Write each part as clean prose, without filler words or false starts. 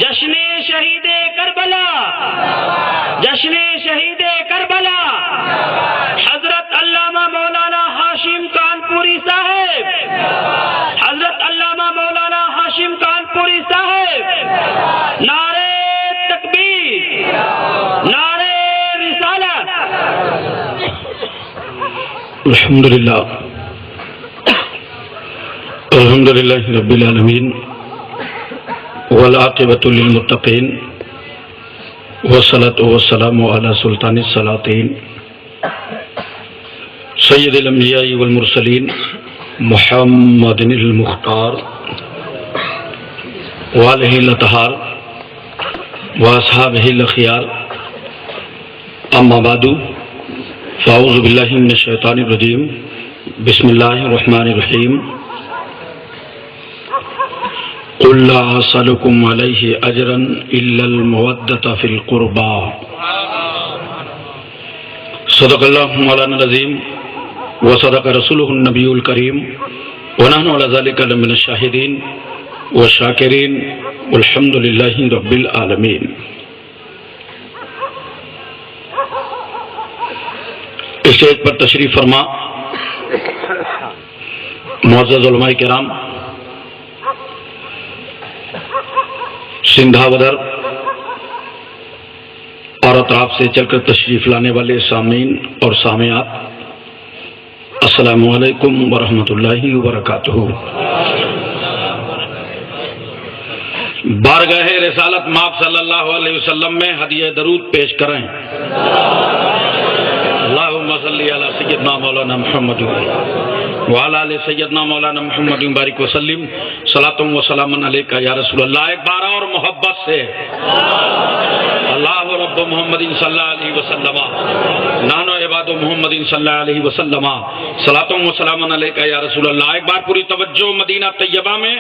جشن شہید کربلا، جشن شہید کربلا، حضرت علامہ مولانا ہاشم کانپوری صاحب، حضرت علامہ مولانا ہاشم کانپوری صاحب، نعرہ تکبیر، نعرہ رسالت۔ الحمدللہ الحمدللہ رب العالمین والعاقبۃ للمتقین والصلاۃ والسلام علی سلطان السلاطین سید الانبیاء والمرسلین محمد المختار وآلہ الاطہار واصحابہ الاخیار، اما بعد فاعوذ باللہ من الشیطان الرجیم، بسم اللہ الرحمن الرحیم۔ قل لا أسألكم عليه أجرا إلا المودة في القربى، صدق الله مولانا العظيم وصدق رسوله النبي الكريم، ونحن على ذلك لمن الشاهدين والشاكرين والحمد لله رب العالمين۔ اسٹیج پر تشریف فرما معزز علماء کرام، سندھا ودر اور اطراف سے چل کر تشریف لانے والے سامعین اور سامعات، السلام علیکم ورحمۃ اللہ وبرکاتہ۔ بارگاہ رسالت مآب صلی اللہ علیہ وسلم میں ہدیہ درود پیش کریں۔ اللہم صلی علی سیدنا مولانا محمد وعلی آل سیدنا مولانا محمد بارک وسلم، صلاۃ و سلام علیک یا رسول اللہ۔ ایک بار اور محبت سے اللہ رب محمد صلی اللہ علیہ وسلم، نانو عباد محمد صلی اللہ علیہ وسلم، صلاۃ و سلام علیک یا رسول اللہ۔ ایک بار پوری توجہ مدینہ طیبہ میں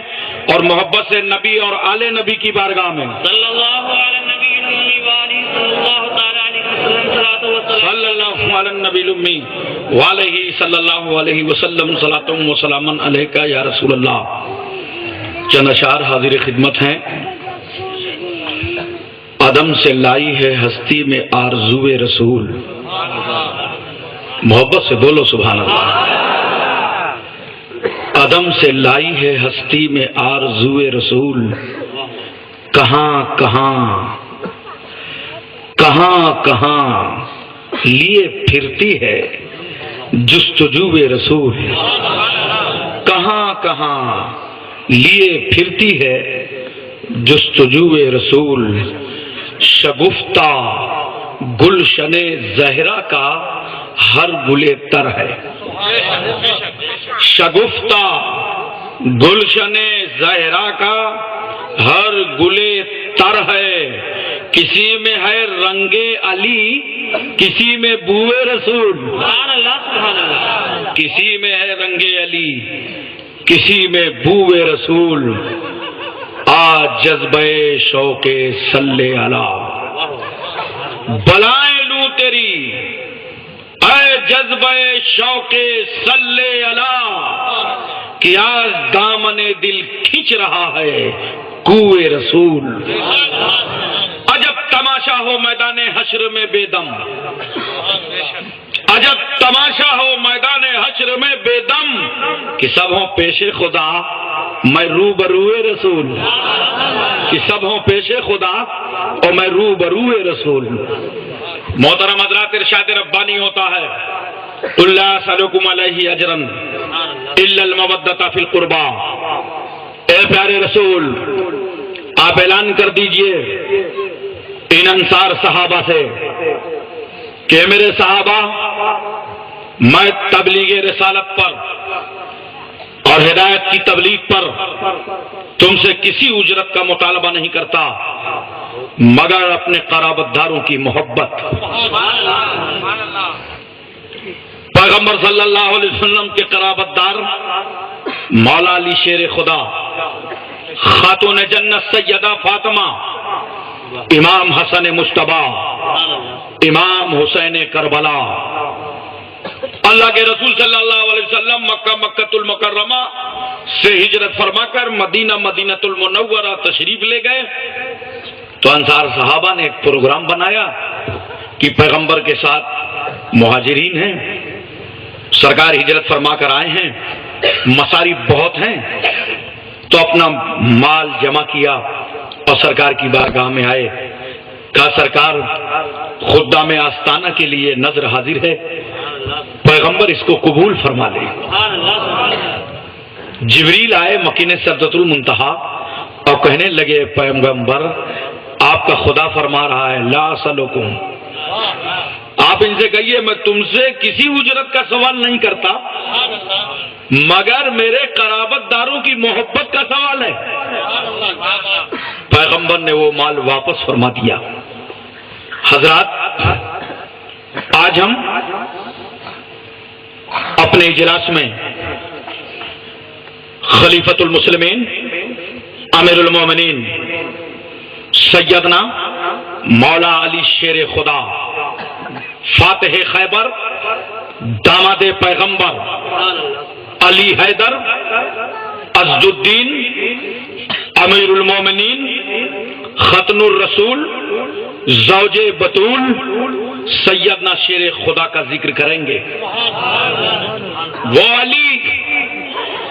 اور محبت سے نبی اور آل نبی کی بارگاہ میں، صلی اللہ علیہ نبی الامی وآلہ صلی اللہ تعالی علیہ وسلم، صلاۃ و سلام صلی اللہ علی النبی الامی وعلیہ صلی اللہ علیہ وسلم، صلاۃ و سلام علیک یا رسول اللہ۔ چند اشعار حاضر خدمت ہیں۔ عدم سے لائی ہے ہستی میں آرزوئے رسول، محبت سے بولو سبحان اللہ۔ عدم سے لائی ہے ہستی میں آرزوئے رسول، کہاں کہاں کہاں کہاں لیے پھرتی ہے جستجوئے رسول، کہاں کہاں لیے پھرتی ہے جستجوئے رسول، شگفتہ گلشن زہرا کا ہر گلے تر ہے، شگفتہ گلشن زہرا کا ہر گلے تر ہے، کسی میں ہے رنگ علی کسی میں بوئے رسول، سبحان اللہ سبحان اللہ۔ کسی میں ہے رنگ علی کسی میں بوئے رسول، آج جذبہ شوق صلی علی بلائیں لوں تیری، اے جذبہ شوق صلی علی، کہ آج دامن دل کھینچ رہا ہے کوئے رسول۔ عجب تماشا ہو میدان حشر میں بے دم، عجب تماشا ہو میدان حشر میں بے دم، کہ سب ہوں پیش خدا میں روبروئے رسول، کہ سب ہوں پیش خدا اور میں روبروئے رسول۔ محترم حضرات، ارشاد ربانی ہوتا ہے، قل لا اسألکم علیہ اجرا الا المودۃ فی القربى۔ اے پیارے رسول، آپ اعلان کر دیجئے ان انصار صحابہ سے کہ میرے صحابہ، میں تبلیغ رسالت پر اور ہدایت کی تبلیغ پر تم سے کسی اجرت کا مطالبہ نہیں کرتا مگر اپنے قرابت داروں کی محبت۔ پیغمبر صلی اللہ علیہ وسلم کے قرابت دار مولا علی شیر خدا، خاتون جنت سیدہ فاطمہ، امام حسن مجتبی، امام حسین کربلا، اللہ کے رسول صلی اللہ علیہ وسلم مکہ المکرمہ سے ہجرت فرما کر مدینہ المنورہ تشریف لے گئے۔ تو انصار صحابہ نے ایک پروگرام بنایا کہ پیغمبر کے ساتھ مہاجرین ہیں، سرکار ہجرت فرما کر آئے ہیں، مصارف بہت ہیں، تو اپنا مال جمع کیا اور سرکار کی بارگاہ میں آئے. کہا سرکار خدام آستانہ کے لیے نظر حاضر ہے، پیغمبر اس کو قبول فرما لے. جبریل آئے مکین سدرۃ المنتہا اور کہنے لگے پیغمبر آپ کا خدا فرما رہا ہے لا اسألکم، آپ ان سے کہیے میں تم سے کسی اجرت کا سوال نہیں کرتا مگر میرے قرابت داروں کی محبت کا سوال ہے. پیغمبر نے وہ مال واپس فرما دیا. حضرات آج ہم اپنے اجلاس میں خلیفۃ المسلمین امیر المومنین سیدنا مولا علی شیر خدا فاتح خیبر داماد پیغمبر علی حیدر اسد الدین امیر المومنین ختن الرسول زوج بطول سیدنا شیر خدا کا ذکر کریں گے. وہ علی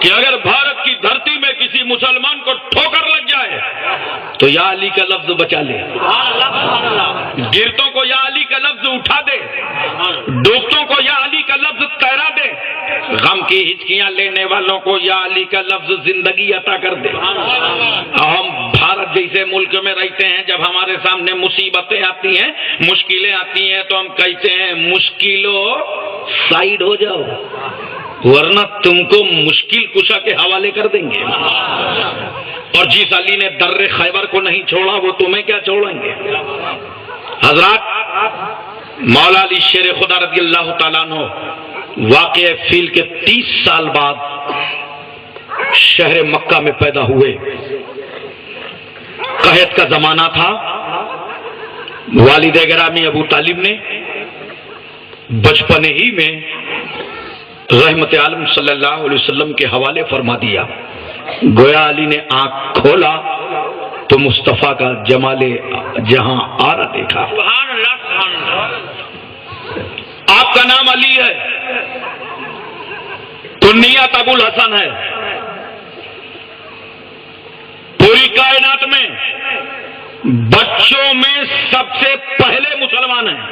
کہ اگر بھارت کی دھرتی میں کسی مسلمان کو ٹھوکر لگ جائے تو یا علی کا لفظ بچا لے، گرتوں کو یا علی کا لفظ اٹھا دے، ڈوبتوں کو یا علی کا لفظ تیرا دے، غم کی ہچکیاں لینے والوں کو یا علی کا لفظ زندگی عطا کر دے. ہم بھارت جیسے ملک میں رہتے ہیں، جب ہمارے سامنے مصیبتیں آتی ہیں، مشکلیں آتی ہیں تو ہم کہتے ہیں مشکلوں سائیڈ ہو جاؤ ورنہ تم کو مشکل کشا کے حوالے کر دیں گے. اور جس علی نے در خیبر کو نہیں چھوڑا وہ تمہیں کیا چھوڑیں گے. حضرات مولا علی شیر خدا رضی اللہ تعالیٰ عنہ واقع فیل کے 30 سال بعد شہر مکہ میں پیدا ہوئے. قحط کا زمانہ تھا. والد گرامی ابو طالب نے بچپن ہی میں رحمت عالم صلی اللہ علیہ وسلم کے حوالے فرما دیا. گویا علی نے آنکھ کھولا تو مصطفیٰ کا جمال جہاں آرا دیکھا. سبحان اللہ سبحان اللہ. آپ کا نام علی ہے، کنیت ابو الحسن ہے. پوری کائنات میں بچوں میں سب سے پہلے مسلمان ہیں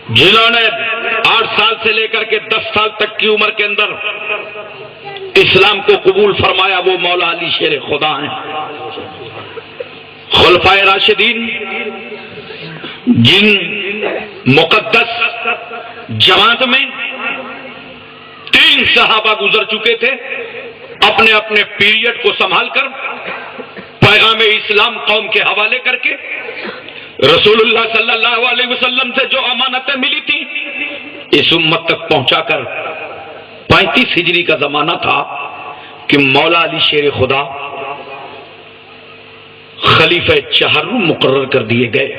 جنہوں نے 8 سال سے لے کر کے 10 سال تک کی عمر کے اندر اسلام کو قبول فرمایا. وہ مولا علی شیر خدا ہیں. خلفائے راشدین جن مقدس جماعت میں 3 صحابہ گزر چکے تھے، اپنے اپنے پیریڈ کو سنبھال کر پیغام اسلام قوم کے حوالے کر کے رسول اللہ صلی اللہ علیہ وسلم سے جو امانتیں ملی تھی اس امت تک پہنچا کر 35 ہجری کا زمانہ تھا کہ مولا علی شیر خدا خلیفہ چہارم مقرر کر دیے گئے.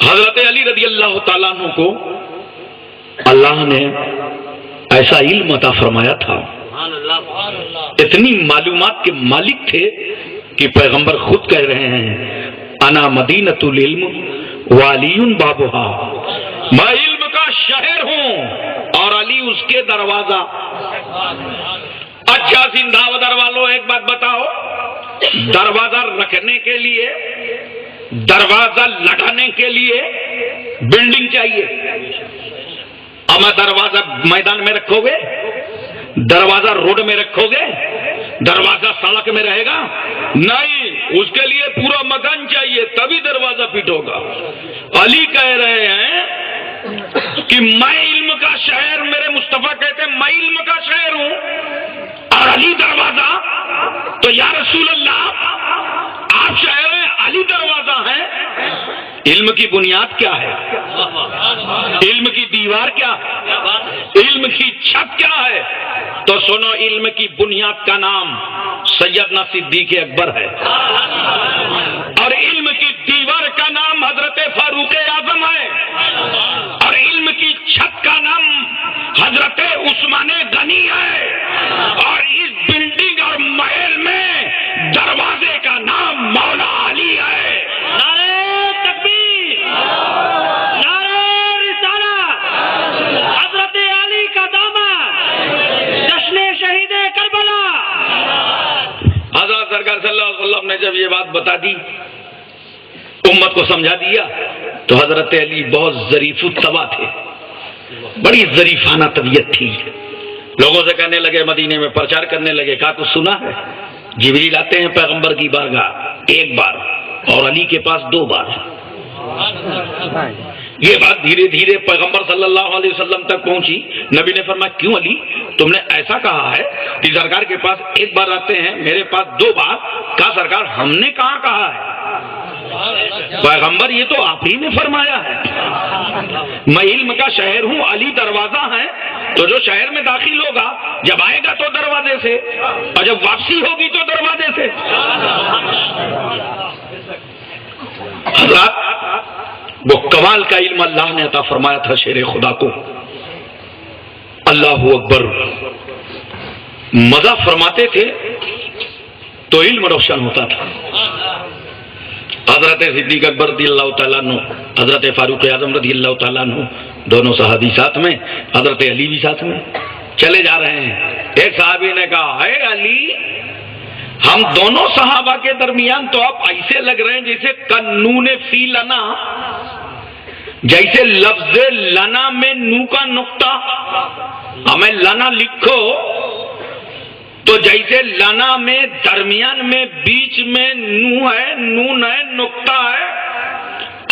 حضرت علی رضی اللہ تعالیٰ عنہ کو اللہ نے ایسا علم عطا فرمایا تھا، اتنی معلومات کے مالک تھے کہ پیغمبر خود کہہ رہے ہیں انا مدینۃ العلم وعلی بابھا، میں علم کا شہر ہوں اور علی اس کے دروازہ. اچھا سندھاودر والوں ایک بات بتاؤ، دروازہ رکھنے کے لیے، دروازہ لگانے کے لیے بلڈنگ چاہیے. اما دروازہ میدان میں رکھو گے، دروازہ روڈ میں رکھو گے، دروازہ سڑک میں رہے گا؟ نہیں، اس کے لیے پورا مکان چاہیے تبھی دروازہ فٹ ہوگا. علی کہہ رہے ہیں کہ میں علم کا شہر، میرے مصطفیٰ کہتے ہیں میں علم کا شہر ہوں اور علی دروازہ. تو یا رسول اللہ آپ شہر ہیں، علی دروازہ ہے. علم کی بنیاد کیا ہے؟ علم کی دیوار کیا ہے؟ علم کی چھت کیا ہے؟ تو سنو، علم کی بنیاد کا نام سیدنا صدیق اکبر ہے اور علم کی دیوار کا نام حضرت فاروق اعظم ہے اور علم کی چھت کا نام حضرت عثمان غنی ہے اور اس بلڈنگ نے جب یہ بات بتا دی، امت کو سمجھا دیا، تو حضرت علی بہت ظریف الطبع تھے، بڑی ظریفانہ طبیعت تھی. لوگوں سے کہنے لگے، مدینے میں پرچار کرنے لگے، کہا کچھ سنا ہے؟ جبریل آتے ہیں پیغمبر کی بارگاہ ایک بار اور علی کے پاس 2 بار. یہ بات دھیرے دھیرے پیغمبر صلی اللہ علیہ وسلم تک پہنچی. نبی نے فرمایا، کیوں علی، تم نے ایسا کہا ہے کہ سرکار کے پاس 1 بار آتے ہیں، میرے پاس 2 بار. کہا سرکار ہم نے کہاں کہا ہے؟ پیغمبر یہ تو آپ ہی نے فرمایا ہے. میں علم کا شہر ہوں، علی دروازہ ہے، تو جو شہر میں داخل ہوگا جب آئے گا تو دروازے سے، اور جب واپسی ہوگی تو دروازے سے. حضرات وہ کمال کا علم اللہ نے عطا فرمایا تھا شیر خدا کو. اللہ اکبر. مزہ فرماتے تھے تو علم روشن ہوتا تھا. حضرت صدیق اکبر رضی اللہ تعالیٰ عنہ، حضرت فاروق اعظم رضی اللہ تعالیٰ عنہ، دونوں صحابی ساتھ میں، حضرت علی بھی ساتھ میں چلے جا رہے ہیں. ایک صحابی نے کہا، اے علی، ہم دونوں صحابہ کے درمیان تو آپ ایسے لگ رہے ہیں جیسے قانون فی لنا، جیسے لفظ لنا میں نو کا نقطہ، ہمیں لنا لکھو تو جیسے لنا میں درمیان میں بیچ میں نو ہے، نون ہے، نقطہ ہے،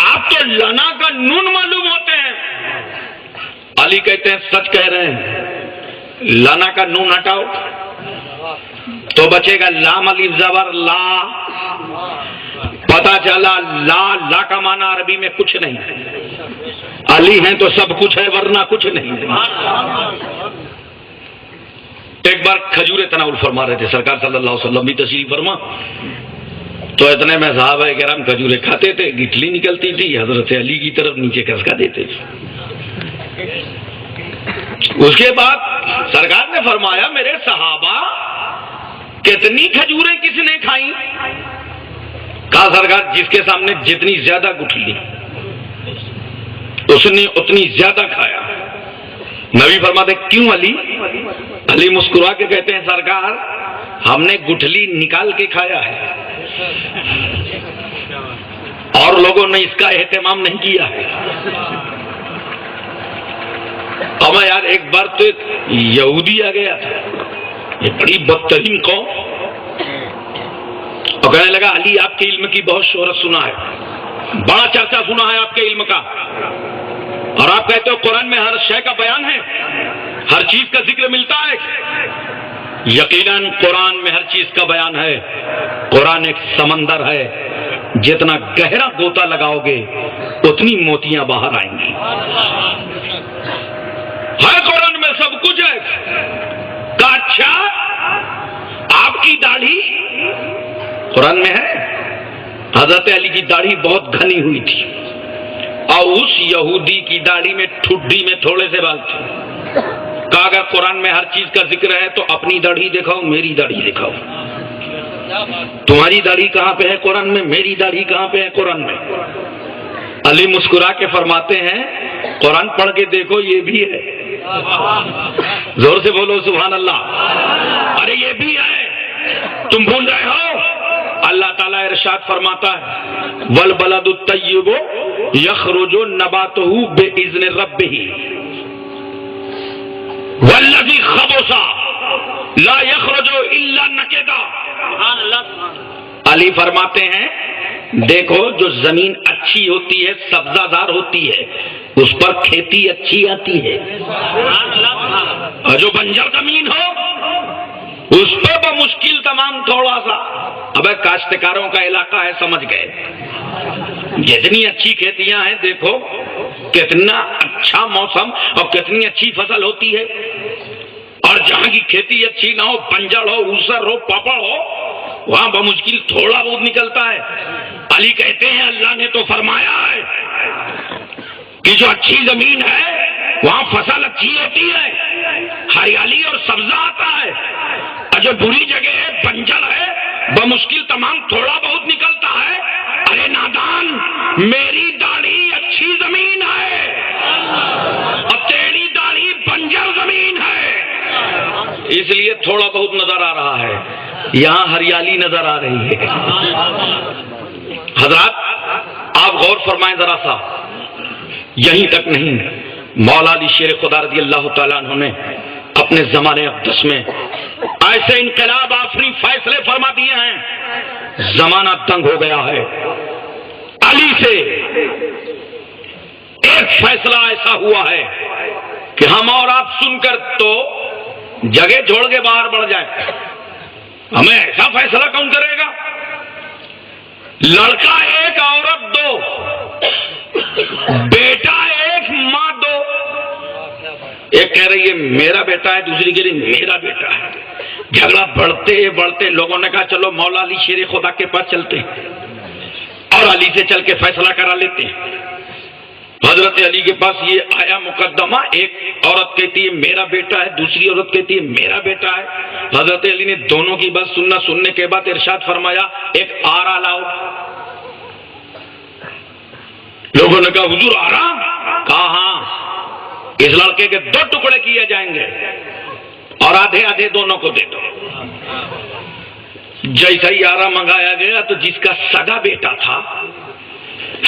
آپ تو لنا کا نون معلوم ہوتے ہیں. علی کہتے ہیں سچ کہہ رہے ہیں، لنا کا نون ہٹاؤ تو بچے گا لام الف زبر لا. پتا چلا لا کا معنی عربی میں کچھ نہیں. علی ہیں تو سب کچھ ہے، ورنہ کچھ نہیں. ایک بار کھجورے تناول فرما رہے تھے، سرکار صلی اللہ علیہ وسلم بھی تشریف فرما، تو اتنے میں صحابہ کرام کھجورے کھاتے تھے، گٹلی نکلتی تھی، حضرت علی کی طرف نیچے کھسکا دیتے تھے. اس کے بعد سرکار نے فرمایا، میرے صحابہ کتنی کھجوریں کس نے کھائیں؟ کہا سرکار جس کے سامنے جتنی زیادہ گٹھلی اس نے اتنی زیادہ کھایا. نبی فرماتے کیوں علی؟ علی مسکرا کے کہتے ہیں سرکار ہم نے گٹھلی نکال کے کھایا ہے اور لوگوں نے اس کا اہتمام نہیں کیا ہے. ہمیں یار ایک بار تو ایک یہودی آ گیا تھا، یہ بڑی بدترین قوم، اور کہنے لگا علی آپ کے علم کی بہت شہرت سنا ہے، بڑا چرچا سنا ہے آپ کے علم کا، اور آپ کہتے ہو قرآن میں ہر شے کا بیان ہے، ہر چیز کا ذکر ملتا ہے. یقیناً قرآن میں ہر چیز کا بیان ہے. قرآن ایک سمندر ہے، جتنا گہرا گوتا لگاؤ گے اتنی موتیاں باہر آئیں گی. ہر قرآن میں سب کچھ ہے. اچھا آپ کی داڑھی قرآن میں ہے؟ حضرت علی کی داڑھی بہت گھنی ہوئی تھی اور اس یہودی کی داڑھی میں ٹھڈی میں تھوڑے سے بال تھے. کہا اگر قرآن میں ہر چیز کا ذکر ہے تو اپنی داڑھی دکھاؤ، میری داڑھی دکھاؤ. تمہاری داڑھی کہاں پہ ہے قرآن میں؟ میری داڑھی کہاں پہ ہے قرآن میں؟ علی مسکرا کے فرماتے ہیں قرآن پڑھ کے دیکھو یہ بھی ہے. زور سے بولو سبحان اللہ. ارے یہ بھی ہے، تم بھول رہے ہو. اللہ تعالیٰ ارشاد فرماتا ہے والبلد الطیب یخرج نباتہ باذن ربہ والذی خبث لا یخرج الا نکدا. علی فرماتے ہیں دیکھو جو زمین اچھی ہوتی ہے، سبزہ زار ہوتی ہے، اس پر کھیتی اچھی آتی ہے، اور جو بنجر زمین ہو اس پر بمشکل تمام تھوڑا سا. اب کاشتکاروں کا علاقہ ہے، سمجھ گئے. جتنی اچھی کھیتیاں ہیں دیکھو کتنا اچھا موسم اور کتنی اچھی فصل ہوتی ہے، اور جہاں کی کھیتی اچھی نہ ہو، بنجر ہو، اوسر ہو، پاپڑ ہو، وہاں بمشکل تھوڑا بہت نکلتا ہے. علی کہتے ہیں اللہ نے تو فرمایا ہے کہ جو اچھی زمین ہے وہاں فصل اچھی ہوتی ہے، ہریالی اور سبزہ آتا ہے، اور جو بری جگہ ہے، بنجر ہے، بمشکل تمام تھوڑا بہت نکلتا ہے. ارے نادان، میری داڑھی اچھی زمین ہے اور تیری داڑھی بنجر زمین ہے، اس لیے تھوڑا بہت نظر آ رہا ہے. یہاں ہریالی نظر آ رہی ہے۔ حضرات آپ غور فرمائیں ذرا سا، یہیں تک نہیں، مولا علی شیر خدا رضی اللہ تعالیٰ عنہ نے اپنے زمانے اقدس میں ایسے انقلاب آفری فیصلے فرما دیے ہیں، زمانہ تنگ ہو گیا ہے۔ علی سے ایک فیصلہ ایسا ہوا ہے کہ ہم اور آپ سن کر تو جگہ چھوڑ کے باہر بڑھ جائیں، ہمیں ایسا فیصلہ کون کرے گا؟ لڑکا ایک، عورت دو، بیٹا ایک، ماں دو۔ ایک کہہ رہی ہے میرا بیٹا ہے، دوسری کہہ رہی میرا بیٹا ہے۔ جھگڑا بڑھتے بڑھتے لوگوں نے کہا چلو مولا علی شیر خدا کے پاس چلتے ہیں اور علی سے چل کے فیصلہ کرا لیتے ہیں۔ حضرت علی کے پاس یہ آیا مقدمہ، ایک عورت کہتی ہے میرا بیٹا ہے، دوسری عورت کہتی ہے میرا بیٹا ہے۔ حضرت علی نے دونوں کی بات سننے کے بعد ارشاد فرمایا ایک آرا لاؤ۔ لوگوں نے کہا حضور آرا؟ کہا ہاں، اس لڑکے کے 2 ٹکڑے کیے جائیں گے اور آدھے آدھے دونوں کو دے دو۔ جیسا ہی آرا منگایا گیا تو جس کا سگا بیٹا تھا،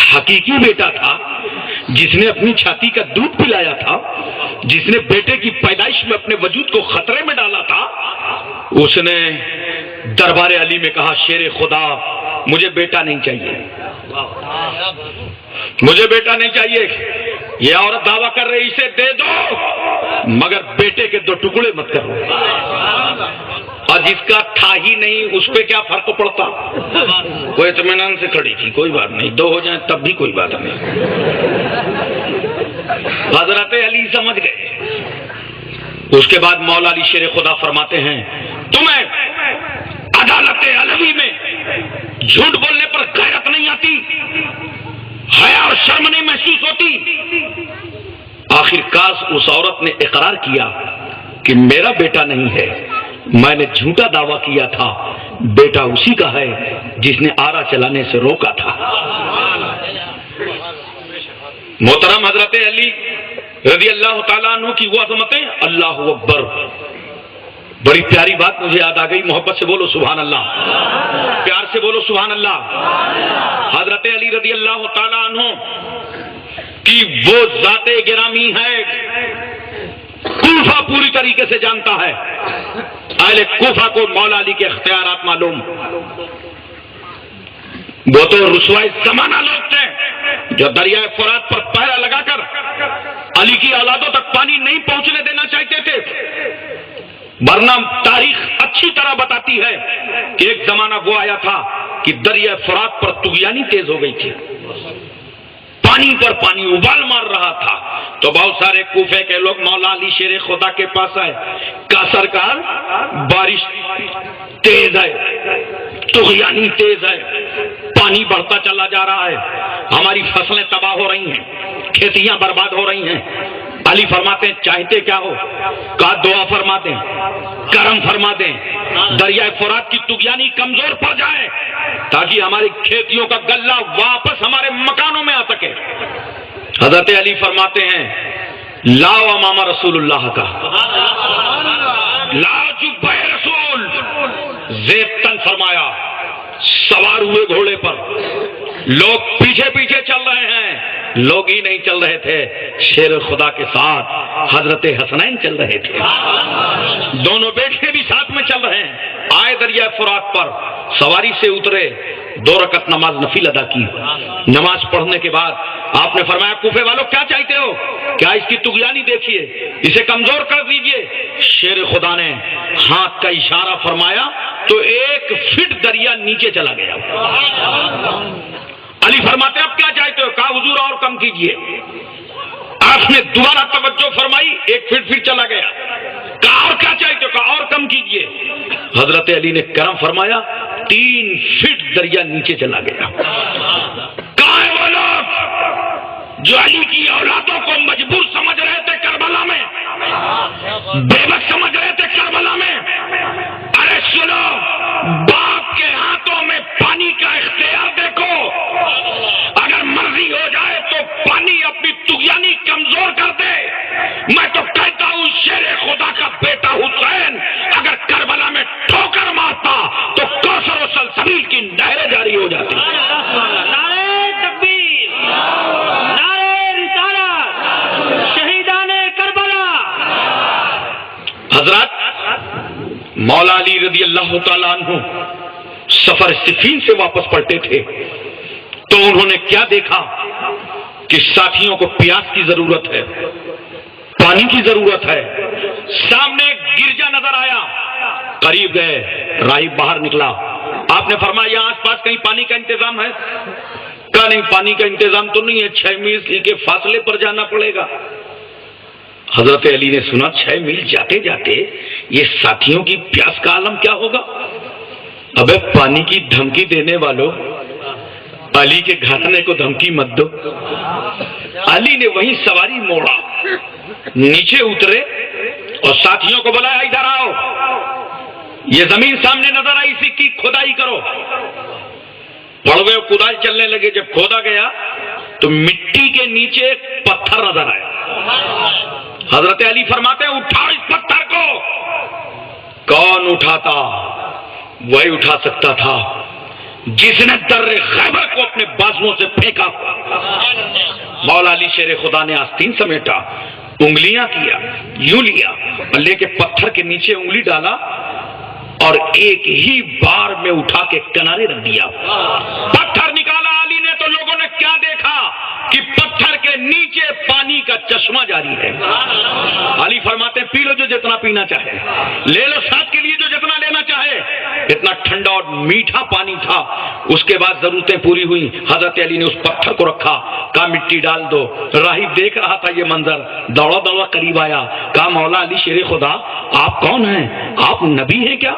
حقیقی بیٹا تھا، جس نے اپنی چھاتی کا دودھ پلایا تھا، جس نے بیٹے کی پیدائش میں اپنے وجود کو خطرے میں ڈالا تھا، اس نے دربار علی میں کہا شیر خدا مجھے بیٹا نہیں چاہیے، مجھے بیٹا نہیں چاہیے، یہ عورت دعویٰ کر رہی اسے دے دو مگر بیٹے کے 2 ٹکڑے مت کرو۔ اور جس کا تھا ہی نہیں اس پہ کیا فرق پڑتا؟ وہ اطمینان سے کھڑی تھی، کوئی بات نہیں، 2 ہو جائیں تب بھی کوئی بات نہیں۔ حضرت علی سمجھ گئے۔ اس کے بعد مولا علی شیر خدا فرماتے ہیں تمہیں عدالت علوی میں جھوٹ بولنے پر غیرت نہیں آتی، حیا اور شرم نہیں محسوس ہوتی؟ آخر کار اس عورت نے اقرار کیا کہ میرا بیٹا نہیں ہے، میں نے جھوٹا دعویٰ کیا تھا، بیٹا اسی کا ہے جس نے آرا چلانے سے روکا تھا۔ محترم حضرت علی رضی اللہ تعالیٰ عنہ کی وہ عظمتیں، اللہ اکبر، بڑی پیاری بات مجھے یاد آ گئی، محبت سے بولو سبحان اللہ، پیار سے بولو سبحان اللہ۔ حضرت علی رضی اللہ تعالیٰ عنہ کی وہ ذات گرامی ہے، کوفہ پوری طریقے سے جانتا ہے، اہل کوفہ کو مولا علی کے اختیارات معلوم۔ وہ تو رسوائے زمانہ لوگ تھے جو دریائے فرات پر پہرا لگا کر علی کی اولادوں تک پانی نہیں پہنچنے دینا چاہتے تھے، ورنہ تاریخ اچھی طرح بتاتی ہے کہ ایک زمانہ وہ آیا تھا کہ دریائے فرات پر طغیانی تیز ہو گئی تھی، پانی پر پانی ابال مار رہا تھا، تو بہت سارے کوفے کے لوگ مولا علی شیر خدا کے پاس آئے، کہا سرکار بارش تیز ہے، طغیانی تیز ہے، پانی بڑھتا چلا جا رہا ہے، ہماری فصلیں تباہ ہو رہی ہیں، کھیتیاں برباد ہو رہی ہیں۔ علی فرماتے ہیں چاہتے کیا ہو؟ کہا دعا فرما دیں، کرم فرما دیں، دریائے فرات کی طغیانی کمزور پڑ جائے تاکہ ہماری کھیتیوں کا غلہ واپس ہمارے مکانوں میں آ سکے۔ حضرت علی فرماتے ہیں لاؤ امامہ رسول اللہ کا، لاؤ جبہ رسول، زیب تن فرمایا، سوار ہوئے گھوڑے پر، لوگ پیچھے پیچھے چل رہے ہیں، لوگ ہی نہیں چل رہے تھے، شیر خدا کے ساتھ حضرت حسنین چل رہے تھے، دونوں بیٹے بھی ساتھ میں چل رہے ہیں۔ آئے دریائے فرات پر، سواری سے اترے، 2 رکعت نماز نفل ادا کی، نماز پڑھنے کے بعد آپ نے فرمایا کوفے والوں کیا چاہتے ہو؟ کیا اس کی طغیانی دیکھیے، اسے کمزور کر دیجئے۔ شیر خدا نے ہاتھ کا اشارہ فرمایا تو 1 فٹ دریا نیچے چلا گیا۔ علی فرماتے اب کیا چاہتے ہو؟ کہا حضور اور کم کیجئے۔ آپ نے دوبارہ توجہ فرمائی، 1 فٹ پھر چلا گیا، کہا اور کیا چاہتے ہو؟ کہا اور کم کیجئے۔ حضرت علی نے کرم فرمایا، 3 فٹ دریا نیچے چلا گیا۔ کہاں ہیں وہ لوگ جو علی کی اولادوں کو مجبور سمجھ رہے تھے کربلا میں، بے بس سمجھ رہے تھے کربلا میں؟ ارے سنو، باپ کے ہاتھوں میں پانی کا اختیار دیکھو، اگر مرضی ہو جائے تو پانی اپنی طغیانی کمزور کر دے۔ میں تو کہتا ہوں شیر خدا کا بیٹا حسین اگر کربلا میں ٹھوکر مارتا مولا علی رضی اللہ تعالیٰ عنہ سفر صفین سے واپس پلٹے تھے تو انہوں نے کیا دیکھا کہ ساتھیوں کو پیاس کی ضرورت ہے، پانی کی ضرورت ہے۔ سامنے ایک گرجا نظر آیا، قریب گئے، راہب باہر نکلا، آپ نے فرمایا یہاں آس پاس کہیں پانی کا انتظام ہے؟ کہا نہیں، پانی کا انتظام تو نہیں ہے، 6 میل کے فاصلے پر جانا پڑے گا۔ حضرت علی نے سنا 6 میل جاتے جاتے یہ ساتھیوں کی پیاس کا عالم کیا ہوگا؟ ابے پانی کی دھمکی دینے والوں، علی کے گھرانے کو دھمکی مت دو۔ علی نے وہیں سواری موڑا، نیچے اترے اور ساتھیوں کو بلایا ادھر آؤ، یہ زمین سامنے نظر آئی، اسی کی کھدائی کرو۔ پڑ گئے، کدال چلنے لگے۔ جب کھودا گیا تو مٹی کے نیچے ایک پتھر نظر آیا۔ حضرت علی فرماتے ہیں اٹھاؤ اس پتھر کو۔ کون اٹھاتا؟ وہی اٹھا سکتا تھا جس نے در خیبر کو اپنے بازوؤں سے پھینکا۔ مولا علی شیر خدا نے آستین سمیٹا، انگلیاں کیا، یوں لیا اور لے کے پتھر کے نیچے انگلی ڈالا اور ایک ہی بار میں اٹھا کے کنارے رکھ دیا۔ پتھر نکالا علی نے تو لوگوں نے کیا دیکھا کہ پتھر کے نیچے پانی کا چشمہ جاری ہے۔ علی فرماتے ہیں پی لو جو جتنا پینا چاہے، لے لو ساتھ کے لیے جو جتنا لینا چاہے۔ اتنا ٹھنڈا اور میٹھا پانی تھا۔ اس کے بعد ضرورتیں پوری ہوئی، حضرت علی نے اس پتھر کو رکھا، کہا مٹی ڈال دو۔ راہب دیکھ رہا تھا یہ منظر، دوڑا دوڑا قریب آیا، کہا مولا علی شیر خدا آپ کون ہیں؟ آپ نبی ہیں کیا؟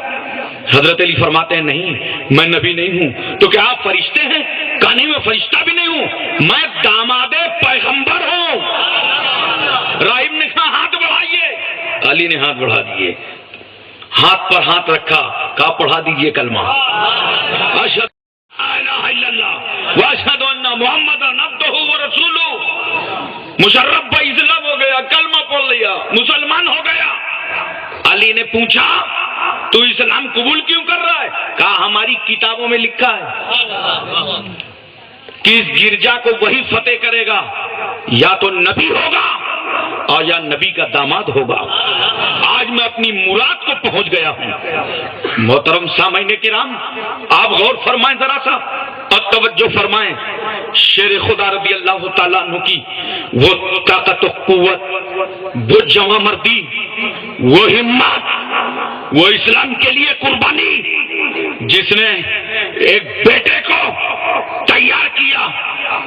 حضرت علی فرماتے ہیں نہیں، میں نبی نہیں ہوں۔ تو کیا آپ فرشتے ہیں؟ کہا نہیں، میں فرشتہ بھی نہیں ہوں، میں داماد پیغمبر ہوں۔ راہب نے کہا ہاتھ بڑھائیے۔ علی نے ہاتھ بڑھا دیے، ہاتھ پر ہاتھ رکھا، کہا پڑھا دیجئے کلمہ اشہد لا الہ الا اللہ واشہد ان محمدا عبدہ ورسولہ۔ مشرف بھائی اسلام ہو گیا، کلمہ پڑھ لیا، مسلمان ہو گیا۔ علی نے پوچھا تو اسلام قبول کیوں کر رہا ہے؟ کہا ہماری کتابوں میں لکھا ہے کہ اس گرجا کو وہی فتح کرے گا، یا تو نبی ہوگا اور یا نبی کا داماد ہوگا۔ آج میں اپنی مراد کو پہنچ گیا ہوں۔ محترم سامعین کرام، آپ غور فرمائیں ذرا سا اور توجہ فرمائیں۔ شیر خدا رضی اللہ تعالیٰ عنہ کی وہ طاقت و قوت، وہ جواں مردی، وہ ہمت، وہ اسلام کے لیے قربانی، جس نے ایک بیٹے کو تیار کیا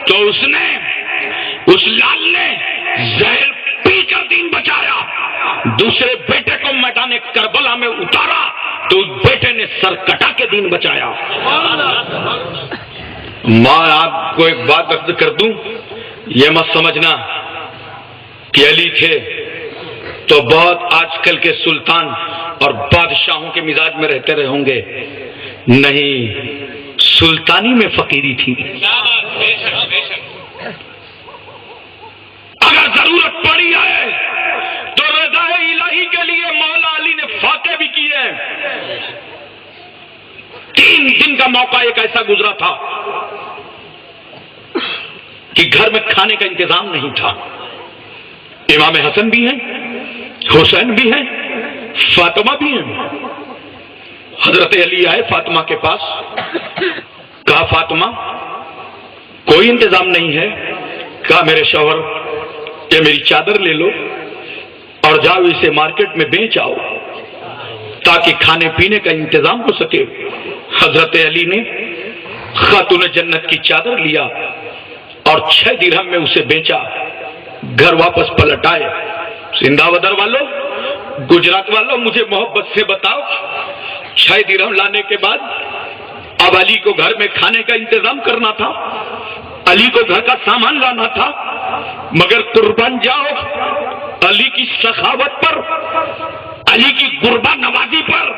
تو اس لال نے زہر پی کر دین بچایا، دوسرے بیٹے کو میدان کربلا میں اتارا تو اس بیٹے نے سر کٹا کے دین بچایا۔ میں آپ کو ایک بات عرض کر دوں، یہ مت سمجھنا کہ علی تھے تو بہت آج کل کے سلطان اور بادشاہوں کے مزاج میں رہتے رہے ہوں گے، نہیں، سلطانی میں فقیری تھی۔ اگر ضرورت پڑی ہے تو رضا الہی کے لیے مولا علی نے فاتح بھی کیے۔ 3 دن کا موقع ایک ایسا گزرا تھا کہ گھر میں کھانے کا انتظام نہیں تھا۔ امام حسن بھی ہیں، حسین بھی ہیں، فاطمہ بھی ہیں۔ حضرت علی آئے فاطمہ کے پاس، کہا فاطمہ کوئی انتظام نہیں ہے؟ کہا میرے شوہر کہ میری چادر لے لو اور جاؤ اسے مارکیٹ میں بیچ آؤ تاکہ کھانے پینے کا انتظام ہو سکے۔ حضرت علی نے خاتون جنت کی چادر لیا اور 6 درہم میں اسے بیچا، گھر واپس پلٹ آئے۔ سندھا ودر والوں، گجرات والوں، مجھے محبت سے بتاؤ، 6 درہم لانے کے بعد اب علی کو گھر میں کھانے کا انتظام کرنا تھا، علی کو گھر کا سامان لانا تھا، مگر قربان جاؤ علی کی سخاوت پر، علی کی غربا نوازی پر۔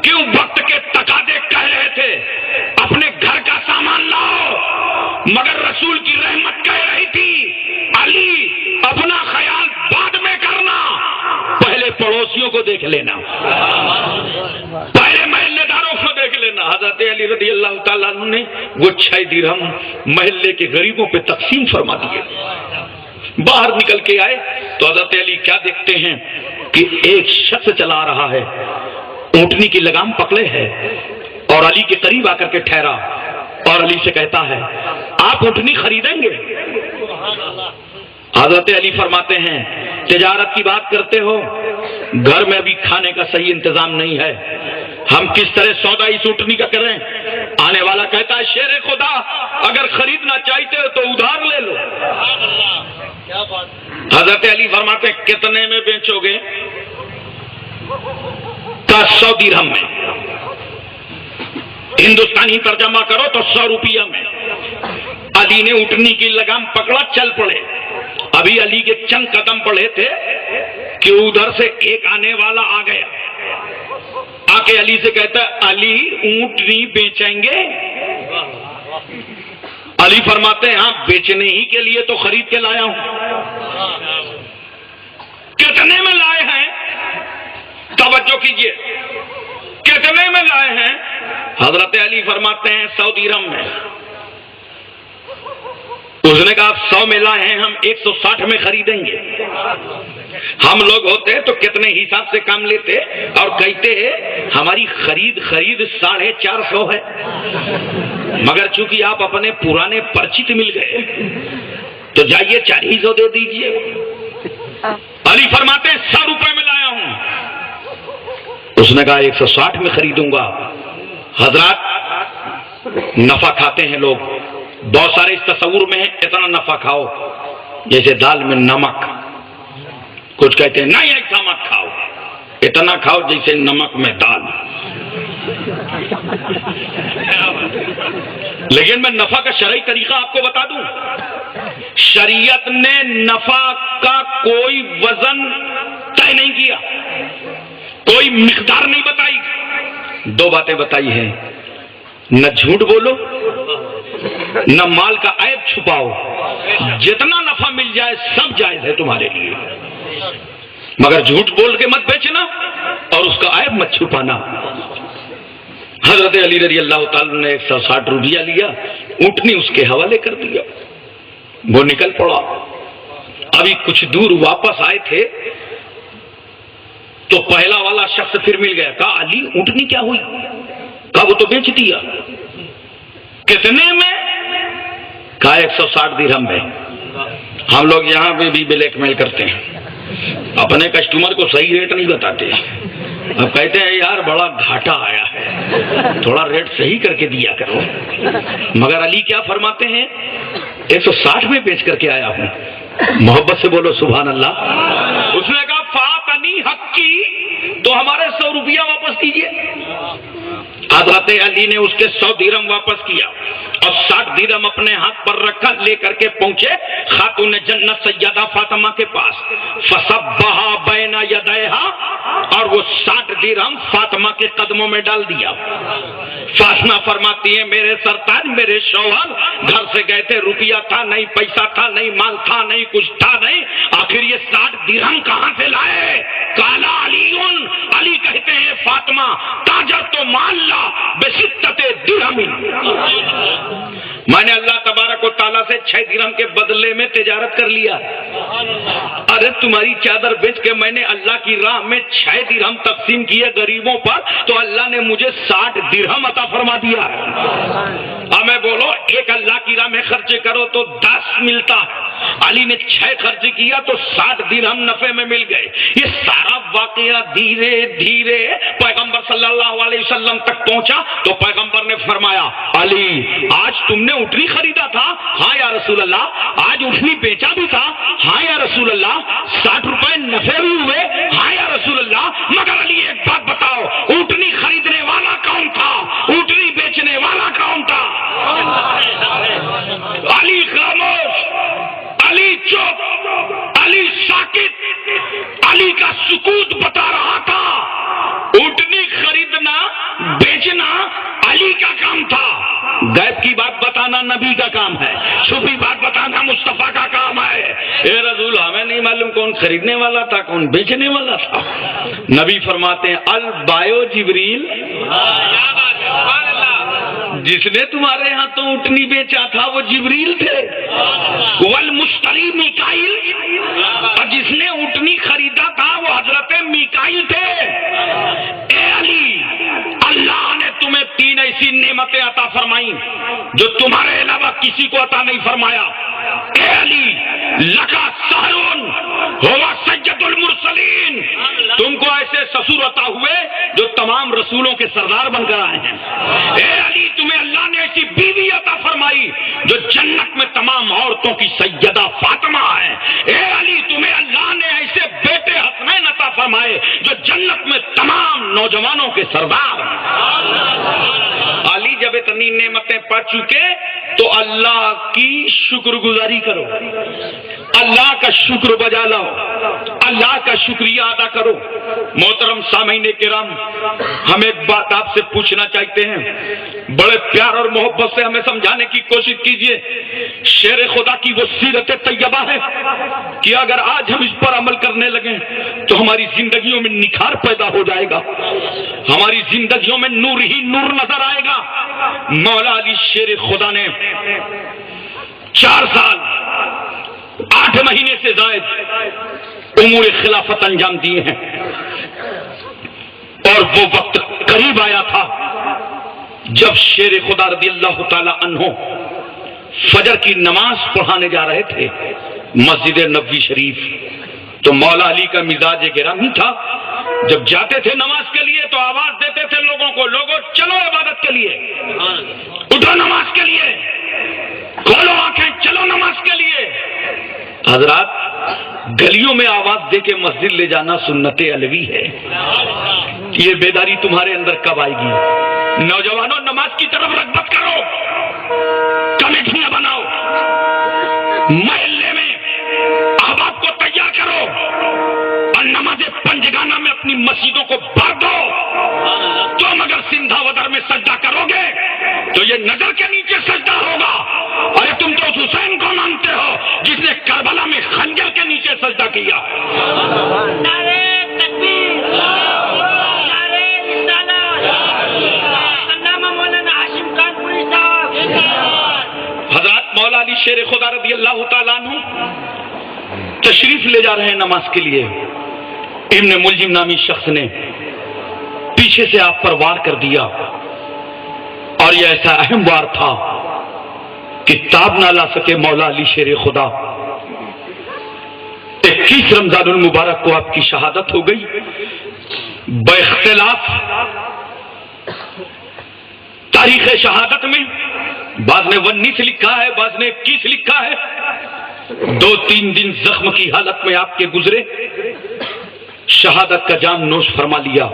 کیوں وقت کے تقاضے کہہ رہے تھے اپنے گھر کا سامان لاؤ، مگر رسول کی رحمت کہہ رہی تھی علی اپنا خیال بعد میں کرنا، پہلے پڑوسیوں کو دیکھ لینا، پہلے محلے داروں کو دیکھ لینا۔ حضرت علی رضی اللہ تعالیٰ عنہ نے وہ 6 درہم محلے کے غریبوں پہ تقسیم فرما دیے۔ باہر نکل کے آئے تو حضرت علی کیا دیکھتے ہیں کہ ایک شخص چلا رہا ہے، اونٹنی کی لگام پکڑے ہے اور علی کے قریب آ کر کے ٹھہرا اور علی سے کہتا ہے آپ اونٹنی خریدیں گے؟ حضرت علی فرماتے ہیں تجارت کی بات کرتے ہو، گھر میں ابھی کھانے کا صحیح انتظام نہیں ہے، ہم کس طرح سودا اس اونٹنی کا کریں؟ آنے والا کہتا ہے شیر خدا اگر خریدنا چاہتے ہو تو ادھار لے لو۔ حضرت علی فرماتے ہیں کتنے میں بیچو گے؟ کا 100 درہم میں، ہندوستانی ترجمہ کرو تو 100 روپیہ میں۔ علی نے اونٹنی کی لگام پکڑا، چل پڑے۔ ابھی علی کے چند قدم پڑے تھے کہ ادھر سے ایک آنے والا آ گیا، آ کے علی سے کہتا ہے علی اونٹنی بیچیں گے؟ علی فرماتے ہیں ہاں بیچنے ہی کے لیے تو خرید کے لایا ہوں۔ کتنے میں لائے ہیں؟ توجہ کیجئے، کتنے میں لائے ہیں؟ حضرت علی فرماتے ہیں 100 درہم میں۔ اس نے کہا 100 میں لائے ہیں، ہم 160 میں خریدیں گے۔ ہم لوگ ہوتے تو کتنے حساب سے کام لیتے اور کہتے ہماری خرید 450 ہے، مگر چونکہ آپ اپنے پرانے پرچت مل گئے تو جائیے 400 دے دیجئے۔ علی فرماتے ہیں 100 روپے میں لایا ہوں۔ اس نے کہا 160 میں خریدوں گا۔ حضرات نفع کھاتے ہیں لوگ، بہت سارے اس تصور میں ہے اتنا نفع کھاؤ جیسے دال میں نمک، کچھ کہتے ہیں نہیں ایسا مت کھاؤ، اتنا کھاؤ جیسے نمک میں دال۔ لیکن میں نفع کا شرعی طریقہ آپ کو بتا دوں، شریعت نے نفع کا کوئی وزن طے نہیں کیا، کوئی مقدار نہیں بتائی۔ 2 باتیں بتائی ہیں، نہ جھوٹ بولو نہ مال کا عیب چھپاؤ، جتنا نفع مل جائے سب جائز ہے تمہارے لیے، مگر جھوٹ بول کے مت بیچنا اور اس کا عیب مت چھپانا۔ حضرت علی رضی اللہ تعالیٰ نے 160 روپیہ لیا، اونٹنی اس کے حوالے کر دیا، وہ نکل پڑا۔ ابھی کچھ دور واپس آئے تھے تو پہلا والا شخص پھر مل گیا، کہا علی اونٹنی کیا ہوئی؟ کہا وہ تو بیچ دیا۔ کتنے میں؟ کہا 160 درہم میں۔ ہم لوگ یہاں پہ بھی بلیک میل کرتے ہیں، اپنے کسٹمر کو صحیح ریٹ نہیں بتاتے، اب کہتے ہیں یار بڑا گھاٹا آیا ہے، تھوڑا ریٹ صحیح کر کے دیا کرو، مگر علی کیا فرماتے ہیں 160 میں بیچ کر کے آیا ہوں۔ محبت سے بولو سبحان اللہ۔ اس نے کہا فاتنی حق کی، تو ہمارے 100 روپیہ واپس کیجئے۔ حضرت علی نے اس کے 100 درہم واپس کیا اور 60 درہم اپنے ہاتھ پر رکھا، لے کر کے پہنچے خاتون جنت سیدہ فاطمہ کے پاس، فصبھا بین یدیہا، اور وہ 60 درہم فاطمہ کے قدموں میں ڈال دیا۔ فاطمہ فرماتی ہے میرے سرتاج میرے شوہر گھر سے گئے تھے، روپیہ تھا نہیں، پیسہ تھا نہیں، مال تھا نہیں، کچھ تھا نہیں، آخر یہ 60 درہم کہاں سے لائے؟ کالا علی، علی کہتے ہیں فاطمہ تاجر تو مان لا بستت درہم، میں نے اللہ تبارک و تعالیٰ سے 6 درہم کے بدلے میں تجارت کر لیا۔ ارے تمہاری چادر بیچ کے میں نے اللہ کی راہ میں 6 درہم تقسیم کیے غریبوں پر، تو اللہ نے مجھے 60 درہم عطا فرما دیا۔ ہمیں بولو ایک اللہ کی راہ میں خرچ کرو تو 10 ملتا ہے، علی نے 6 خرچ کیا تو 60 درہم نفع میں مل گئے۔ یہ سارا واقعہ دھیرے دھیرے پیغمبر صلی اللہ علیہ وسلم تک پہنچا تو پیغمبر نے فرمایا علی آج تم نے اونٹنی خریدا تھا؟ ہاں یا رسول اللہ۔ آج اونٹنی بیچا بھی تھا؟ ہاں یا رسول اللہ۔ 60 روپے نفع بھی ہوئے؟ ہاں یا رسول اللہ۔ مگر علی ایک بات بتاؤ، اونٹنی خریدنے والا کون تھا؟ اونٹنی بیچنے والا کون تھا؟ علی خاموش، علی چپ، علی ساکت، علی کا سکوت بتا رہا تھا اونٹنی خریدنا بیچنا علی کا کام تھا، غیب کی بات بتانا نبی کا کام ہے، چھپی بات بتانا مصطفیٰ کا کام ہے۔ اے رسول ہمیں نہیں معلوم کون خریدنے والا تھا کون بیچنے والا تھا۔ نبی فرماتے ہیں البایو جبریل، جس نے تمہارے ہاں تو اونٹنی بیچا تھا وہ جبریل تھے، والمشتری میکائیل، اور جس نے اونٹنی خریدا تھا وہ حضرت میکائیل تھے۔ اے علی ایسی نعمتیں عطا فرمائی جو تمہارے علاوہ کسی کو عطا نہیں فرمایا. اے علی لکا سہرون ہوا سید المرسلین, تم کو ایسے سسر عطا ہوئے جو تمام رسولوں کے سردار بن کر آئے ہیں. اے علی تمہیں اللہ نے ایسی بیوی عطا فرمائی جو جنت میں تمام عورتوں کی سیدہ فاطمہ ہے. اے علی تمہیں اللہ نے ایسے بیٹے حسنین عطا فرمائے جو جنت میں تمام نوجوانوں کے سردار ہیں. علی جب اتنی نعمتیں پا چکے تو اللہ کی شکر گزاری کرو, اللہ کا شکر بجا لاؤ, اللہ کا شکریہ ادا کرو. محترم سامعین کرام, ہم ایک بات آپ سے پوچھنا چاہتے ہیں, بڑے پیار اور محبت سے ہمیں سمجھانے کی کوشش کیجئے. شیر خدا کی وہ سیرت طیبہ ہے کہ اگر آج ہم اس پر عمل کرنے لگیں تو ہماری زندگیوں میں نکھار پیدا ہو جائے گا, ہماری زندگیوں میں نور ہی نور نظر آئے گا. مولا علی شیر خدا نے 4 سال 8 مہینے سے زائد امور خلافت انجام دیے ہیں, اور وہ وقت قریب آیا تھا جب شیر خدا رضی اللہ تعالی عنہ فجر کی نماز پڑھانے جا رہے تھے مسجد نبوی شریف. تو مولا علی کا مزاج گرامی تھا, جب جاتے تھے نماز کے لیے تو آواز دیتے تھے لوگوں کو, لوگوں چلو عبادت کے لیے, اٹھو نماز کے لیے, کھولو آنکھیں چلو نماز کے لیے. حضرات گلیوں میں آواز دے کے مسجد لے جانا سنت علوی ہے. یہ بیداری تمہارے اندر کب آئے گی؟ نوجوانوں نماز کی طرف رغبت کرو, کمیٹیاں بناؤ, محلے میں احباب کو تیار کرو, اور نماز پنجگانہ میں اپنی مسجدوں کو بھر دو. تم اگر سندھا ودر میں سجدہ کرو گے تو یہ نظر کے نیچے سجدہ ہوگا. ارے تم تو اس حسین کو مانتے ہو جس نے کربلا میں خنجر کے نیچے سجدہ کیا. نعرے تکبیر, نعرے رسالت, علامہ مولانا ہاشم کانپوری صاحب. حضرات مولا علی شیر خدا رضی اللہ تعالیٰ عنہ تشریف لے جا رہے ہیں نماز کے لیے. ابن ملجم نامی شخص نے پیچھے سے آپ پر وار کر دیا, اور یہ ایسا اہم وار تھا کہ تاب نہ لا سکے مولا علی شیر خدا. 21 رمضان المبارک کو آپ کی شہادت ہو گئی. باختلاف تاریخ شہادت میں بعض نے 19 لکھا ہے, بعض نے 21 لکھا ہے. 2-3 دن زخم کی حالت میں آپ کے گزرے, شہادت کا جام نوش فرما لیا.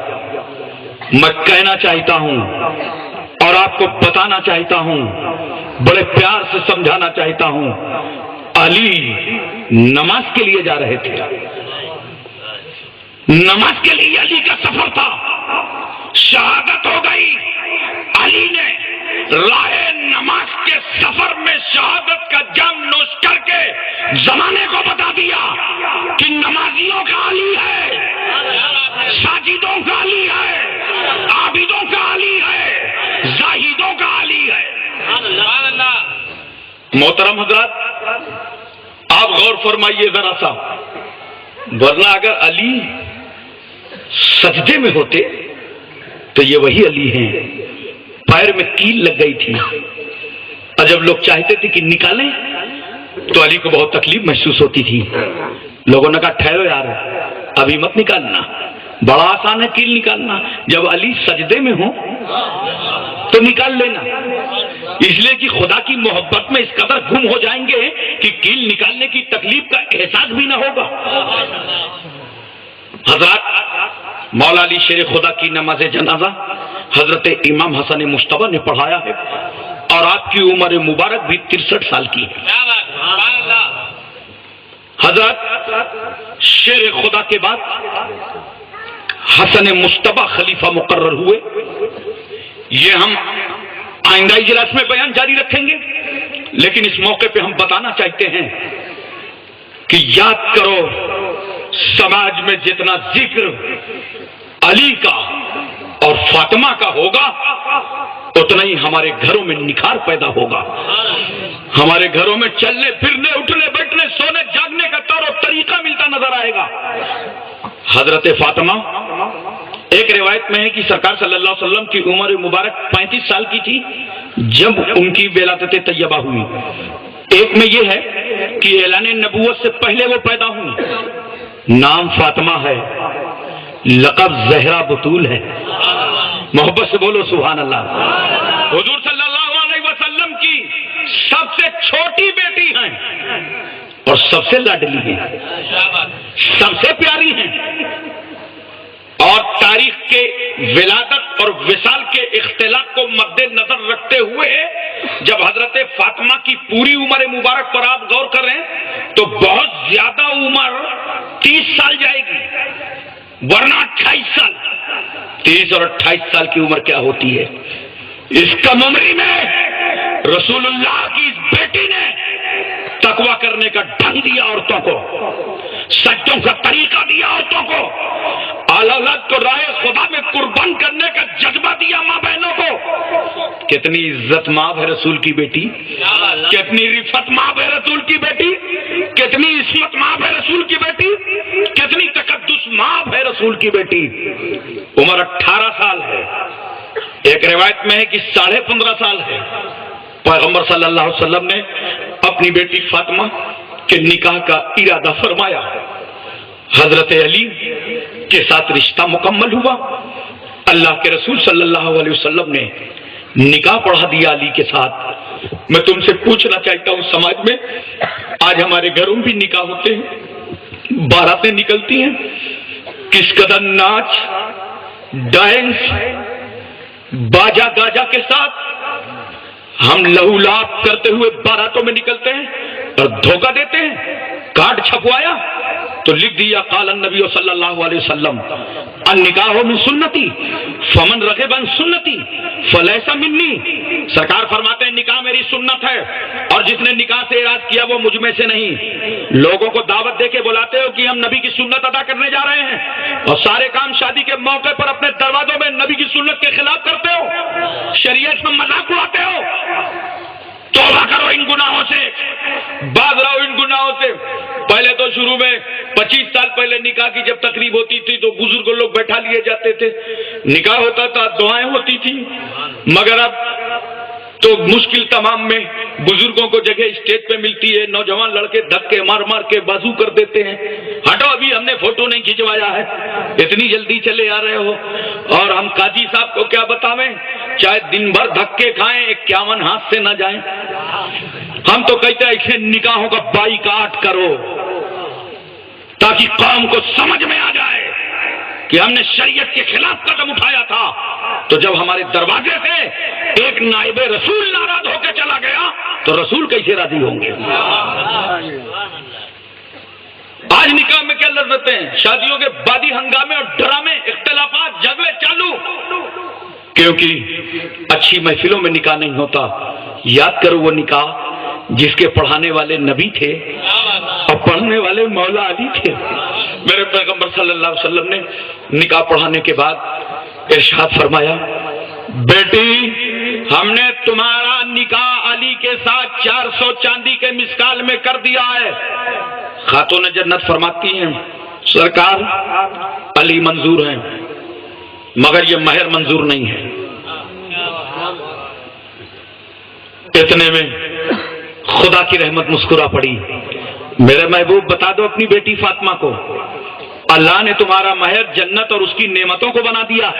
میں کہنا چاہتا ہوں اور آپ کو بتانا چاہتا ہوں, بڑے پیار سے سمجھانا چاہتا ہوں, علی نماز کے لیے جا رہے تھے. نماز کے لیے علی کا سفر تھا. شہادت ہو گئی. علی نے راہ نماز کے سفر میں شہادت کا جام نوش کر کے زمانے کو بتا دیا کہ نمازیوں کا علی ہے, ساجدوں کا علی ہے, عابدوں کا علی ہے, زاہدوں کا علی ہے. محترم حضرات آپ غور فرمائیے ذرا سا, ورنہ اگر علی سجدے میں ہوتے تو یہ وہی علی ہیں. پیر میں کیل لگ گئی تھی, اور جب لوگ چاہتے تھے کہ نکالیں تو علی کو بہت تکلیف محسوس ہوتی تھی. لوگوں نے کہا ٹھہرو یار, ابھی مت نکالنا, بڑا آسان ہے کیل نکالنا. جب علی سجدے میں ہو تو نکال لینا, اس لیے کہ خدا کی محبت میں اس قدر گم ہو جائیں گے کہ کیل نکالنے کی تکلیف کا احساس بھی نہ ہوگا. حضرات مولا علی شیر خدا کی نماز جنازہ حضرت امام حسن مجتبی نے پڑھایا ہے, اور آپ کی عمر مبارک بھی 63 سال کی ہے. حضرت شیر خدا کے بعد حسن مجتبی خلیفہ مقرر ہوئے. یہ ہم آئندہ اجلاس میں بیان جاری رکھیں گے, لیکن اس موقع پہ ہم بتانا چاہتے ہیں کہ یاد کرو سماج میں جتنا ذکر علی کا اور فاطمہ کا ہوگا اتنا ہی ہمارے گھروں میں نکھار پیدا ہوگا. ہمارے گھروں میں چلنے پھرنے اٹھنے بیٹھنے سونے جاگنے کا طور و طریقہ ملتا نظر آئے گا. حضرت فاطمہ ایک روایت میں ہے کہ سرکار صلی اللہ علیہ وسلم کی عمر مبارک 35 سال کی تھی جب ان کی ولادت طیبہ ہوئی. ایک میں یہ ہے کہ اعلان نبوت سے پہلے وہ پیدا ہوئی. نام فاطمہ ہے، لقب زہرا بطول ہے. محبت سے بولو سبحان اللہ. حضور صلی اللہ علیہ وسلم کی سب سے چھوٹی بیٹی ہیں اور سب سے لاڈلی ہیں، سب سے پیاری ہیں. اور تاریخ کے ولادت اور وصال کے اختلاف کو مد نظر رکھتے ہوئے جب حضرت فاطمہ کی پوری عمر مبارک پر آپ غور کریں تو بہت زیادہ عمر 30 سال جائے گی، ورنہ 28 سال. 30 اور 28 سال کی عمر کیا ہوتی ہے؟ اس کم عمری میں رسول اللہ کی اس بیٹی نے تقویٰ کرنے کا ڈھنگ دیا عورتوں کو، سجدوں کا طریقہ دیا عورتوں کو، اولاد کو راہ خدا میں قربان کرنے کا جذبہ دیا ماں بہنوں کو. کتنی عزت ماں ہے رسول کی بیٹی، کتنی رفت ماں ہے رسول کی بیٹی، کتنی عصمت ماں ہے رسول کی بیٹی، کتنی تقدس ماں ہے رسول کی بیٹی. عمر 18 سال ہے، ایک روایت میں ہے کہ 15.5 سال ہے. پیغمبر صلی اللہ علیہ وسلم نے اپنی بیٹی فاطمہ کے نکاح کا ارادہ فرمایا. حضرت علی کے ساتھ رشتہ مکمل ہوا. اللہ کے رسول صلی اللہ علیہ وسلم نے نکاح پڑھا دیا علی کے ساتھ. میں تم سے پوچھنا چاہتا ہوں، سماج میں آج ہمارے گھروں بھی نکاح ہوتے ہیں، باراتیں نکلتی ہیں، کس قدر ناچ ڈانس باجا گاجا کے ساتھ ہم لہو لعاب کرتے ہوئے باراتوں میں نکلتے ہیں اور دھوکہ دیتے ہیں. کارڈ چھپوایا تو لکھ دیا قال النبی صلی اللہ علیہ وسلم النکاح من سنتی فمن رغب عن سنتی فلیس منی. سرکار فرماتے ہیں نکاح میری سنت ہے اور جس نے نکاح سے اعراض کیا وہ مجھ میں سے نہیں. لوگوں کو دعوت دے کے بلاتے ہو کہ ہم نبی کی سنت ادا کرنے جا رہے ہیں اور سارے کام شادی کے موقع پر اپنے دروازوں میں نبی کی سنت کے خلاف کرتے ہو، شریعت میں مذاق اڑاتے ہو. توبہ کرو ان گناہوں سے، باز رہو ان گناہوں سے. پہلے تو شروع میں 25 سال پہلے نکاح کی جب تقریب ہوتی تھی تو بزرگ لوگ بیٹھا لیے جاتے تھے، نکاح ہوتا تھا، دعائیں ہوتی تھی. مگر اب تو مشکل تمام میں بزرگوں کو جگہ اسٹیج پہ ملتی ہے، نوجوان لڑکے دھکے مار مار کے بازو کر دیتے ہیں. ہٹو ابھی ہم نے فوٹو نہیں کھنچوایا ہے، اتنی جلدی چلے آ رہے ہو. اور ہم قاضی صاحب کو کیا بتاویں، چاہے دن بھر دھکے کھائیں 51 ہاتھ سے نہ جائیں. ہم تو کہتے ہیں اسے نکاحوں کا بائیکاٹ کرو تاکہ قوم کو سمجھ میں آ جائے کہ ہم نے شریعت کے خلاف قدم اٹھایا تھا. تو جب ہمارے دروازے سے ایک نائب رسول ناراض ہو کے چلا گیا تو رسول کیسے راضی ہوں گے؟ آج نکاح میں کیا لذتیں ہیں، شادیوں کے بعدی ہنگامے اور ڈرامے، اختلافات، جھگڑے چالو. کیونکہ اچھی محفلوں میں نکاح نہیں ہوتا. یاد کرو وہ نکاح جس کے پڑھانے والے نبی تھے اور پڑھنے والے مولا علی تھے. میرے پیغمبر صلی اللہ علیہ وسلم نے نکاح پڑھانے کے بعد ارشاد فرمایا، بیٹی ہم نے تمہارا نکاح علی کے ساتھ 400 چاندی کے مسکال میں کر دیا ہے. خاتون جنت فرماتی ہیں سرکار علی منظور ہیں مگر یہ مہر منظور نہیں ہے. اتنے میں خدا کی رحمت مسکرا پڑی. میرے محبوب بتا دو اپنی بیٹی فاطمہ کو، اللہ نے تمہارا مہر جنت اور اس کی نعمتوں کو بنا دیا.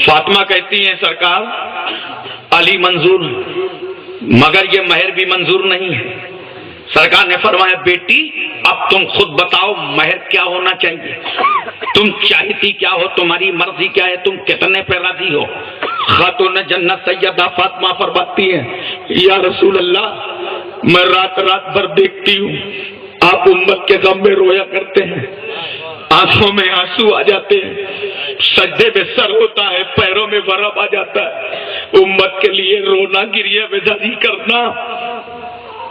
فاطمہ کہتی ہیں سرکار علی منظور مگر یہ مہر بھی منظور نہیں ہے. سرکار نے فرمایا بیٹی اب تم خود بتاؤ مہر کیا ہونا چاہیے، تم چاہتی کیا ہو، تمہاری مرضی کیا ہے، تم کتنے پہ راضی ہو. خاتون جنت سیدہ فاطمہ فرماتی ہیں یا رسول اللہ میں رات رات بھر دیکھتی ہوں آپ امت کے غم میں رویا کرتے ہیں، آنکھوں میں آنسو آ جاتے ہیں، سجدے میں سر ہوتا ہے، پیروں میں ورم آ جاتا ہے. امت کے لیے رونا گریہ بیداری کرنا،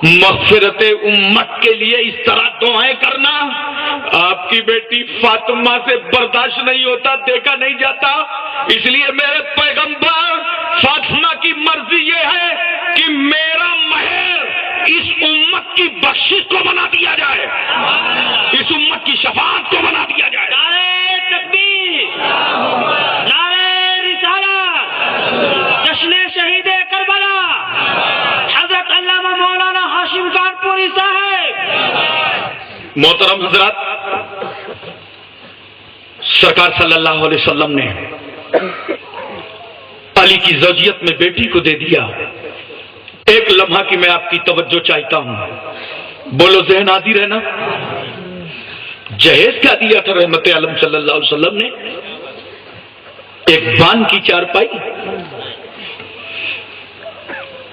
مغفرت امت کے لیے اس طرح دعائیں کرنا آپ کی بیٹی فاطمہ سے برداشت نہیں ہوتا، دیکھا نہیں جاتا. اس لیے میرے پیغمبر فاطمہ کی مرضی یہ ہے کہ میرا مہر اس امت کی بخشش کو بنا دیا جائے، اس امت کی شفاعت کو بنا دیا جائے. محترم حضرات، سرکار صلی اللہ علیہ وسلم نے علی کی زوجیت میں بیٹی کو دے دیا۔ ایک لمحہ کی میں آپ کی توجہ چاہتا ہوں، بولو ذہن حاضر ہے نا؟ جہیز کیا دیا تھا رحمت عالم صلی اللہ علیہ وسلم نے؟ ایک بان کی چارپائی،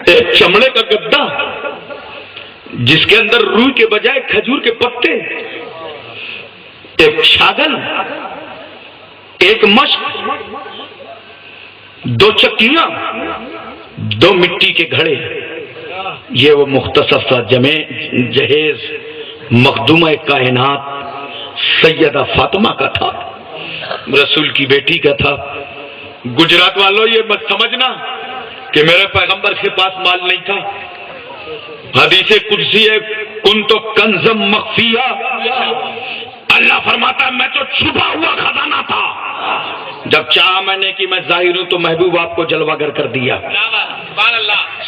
ایک چمڑے کا گدا جس کے اندر روئی کے بجائے کھجور کے پتے، ایک چھاگل، ایک مشق، 2 چکیاں، 2 مٹی کے گھڑے۔ یہ وہ مختصر سا جہیز مخدومہ کائنات سیدہ فاطمہ کا تھا، رسول کی بیٹی کا تھا۔ گجرات والوں یہ مت سمجھنا کہ میرے پیغمبر کے پاس مال نہیں تھا۔ حدیث قدسی ہے، کنت کنزم مخفیہ، اللہ فرماتا ہے میں تو چھپا ہوا خزانہ تھا، جب چاہا میں نے کہ میں ظاہر ہوں تو محبوب آپ کو جلوہ گر کر دیا۔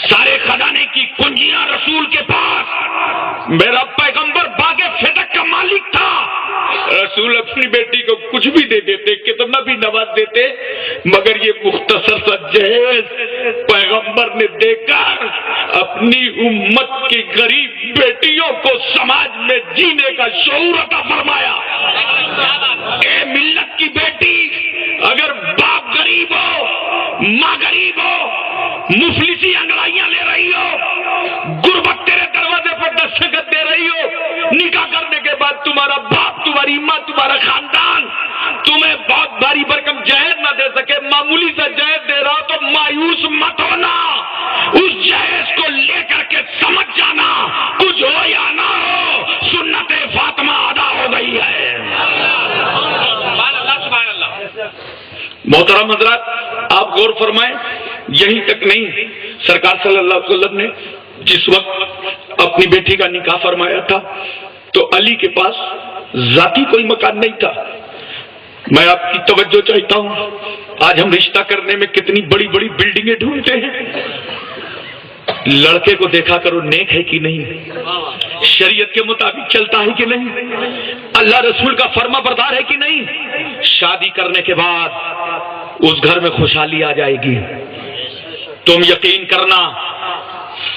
سارے خزانے کی کنجیاں رسول کے پاس، میرا پیغمبر باغ فدق کا مالک تھا، رسول اپنی بیٹی کو کچھ بھی دے دیتے، کتنا بھی نواز دیتے، مگر یہ مختصر سا جہیز پیغمبر نے دے کر اپنی امت کی غریب بیٹیوں کو سماج میں جینے کا شعور عطا فرمایا۔ اے ملت کی بیٹی، اگر باپ غریب ہو، ماں غریب ہو، مفلسی انگڑائیاں لے رہی ہو، غربت تیرے دروازے پر دستخط دے رہی ہو، نکاح کرنے کے بعد تمہارا باپ، تمہاری ماں، تمہارا خاندان تمہیں بہت بھاری بھرکم جہیز نہ دے سکے، معمولی سا جہیز دے رہا تو مایوس مت ہونا، اس جہیز کو لے کر کے سمجھ جانا، کچھ ہو یا نہ ہو سنت فاطمہ ادا ہو گئی ہے۔ محترم حضرات، آپ غور فرمائیں، یہی تک نہیں، سرکار صلی اللہ علیہ وسلم نے جس وقت اپنی بیٹی کا نکاح فرمایا تھا تو علی کے پاس ذاتی کوئی مکان نہیں تھا۔ میں آپ کی توجہ چاہتا ہوں، آج ہم رشتہ کرنے میں کتنی بڑی بڑی بلڈنگیں ڈھونڈتے ہیں، لڑکے کو دیکھا کرو نیک ہے کہ نہیں، شریعت کے مطابق چلتا ہے کہ نہیں، اللہ رسول کا فرما بردار ہے کہ نہیں۔ شادی کرنے کے بعد اس گھر میں خوشحالی آ جائے گی۔ تم یقین کرنا،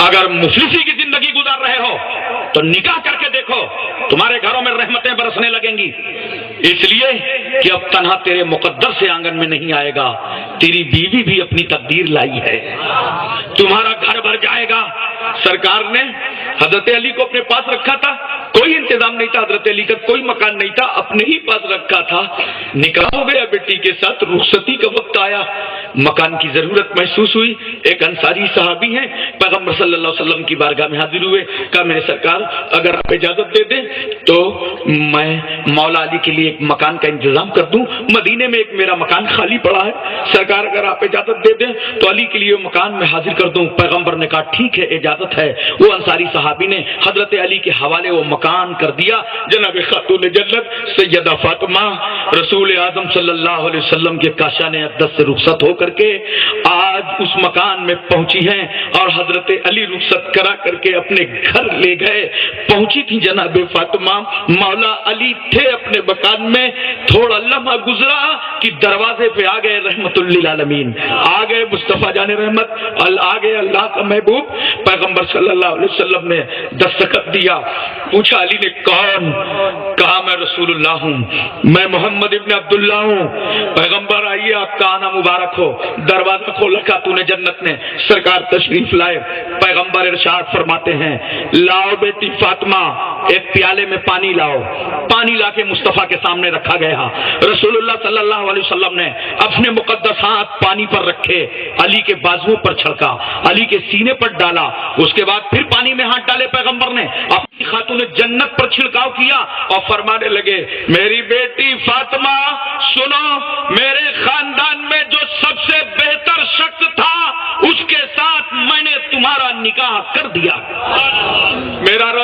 اگر مفلسی کی زندگی گزار رہے ہو تو نکاح کر کے دیکھو، تمہارے گھروں میں رحمتیں برسنے لگیں گی، اس لیے کہ اب تنہا تیرے مقدر سے آنگن میں نہیں آئے گا، تیری بیوی بھی اپنی تقدیر لائی ہے، تمہارا گھر بھر جائے گا۔ سرکار نے حضرت علی کو اپنے پاس رکھا تھا، کوئی انتظام نہیں تھا، حضرت علی کا کوئی مکان نہیں تھا، اپنے ہی پاس رکھا تھا۔ نکاح ہو گیا بیٹی کے ساتھ، رخصتی کا وقت آیا، مکان کی ضرورت محسوس ہوئی، ایک انصاری صحابی ہیں، پیغمبر صلی اللہ علیہ وسلم کی بارگاہ میں حاضر ہوئے، کہا میرے سرکار اگر آپ اجازت دے دیں تو میں مولا علی کے لیے ایک مکان کا انتظام کر دوں، مدینے میں ایک میرا مکان خالی پڑا ہے، سرکار اگر آپ اجازت دے دیں تو علی کے لیے مکان میں حاضر کر دوں۔ پیغمبر نے کہا ٹھیک ہے، اجازت ہے۔ وہ انصاری صحابی نے حضرت علی کے حوالے وہ مکان کر دیا۔ جناب خاتون جنت سیدہ فاطمہ رسول اعظم صلی اللہ علیہ وسلم کے کاشان اقدس سے رخصت ہو کر کے آج اس مکان میں پہنچی ہیں، اور حضرت علی رخصت کرا کر کے اپنے گھر لے گئے۔ پہنچی تھی جناب فاطمہ، مولا علی تھے اپنے مکان میں، تھوڑا لمحہ گزرا کہ دروازے پہ آ گئے رحمت للعالمین، آ گئے مصطفیٰ جان رحمت، آ گئے اللہ کا محبوب۔ پیغمبر صلی اللہ علیہ وسلم نے دستخط دیا، پوچھا علی نے کون؟ کہا میں رسول اللہ ہوں، میں محمد ابن عبداللہ ہوں۔ پیغمبر آئیے آپ کا آنا مبارک ہو۔ دروازہ کھولا خاتون جنت نے، سرکار تشریف لائے۔ پیغمبر ارشاد فرماتے ہیں لاؤ بیٹی فاطمہ ایک پیالے میں پانی لاؤ۔ پانی لا کے مصطفیٰ کے سامنے رکھا گیا۔ رسول اللہ صلی اللہ علیہ وسلم نے اپنے مقدس ہاتھ پانی پر رکھے، علی کے بازو پر چھڑکا، علی کے سینے پر ڈالا، اس کے بعد پھر پانی میں ہاتھ ڈالے پیغمبر نے، اپنی خاتون جنت پر چھڑکاؤ کیا اور فرمانے لگے میری بیٹی فاطمہ سنو، میرے خاندان میں جو سب سے بہتر شخص تھا اس کے ساتھ میں نے تمہارا نکاح کر دیا۔ میرا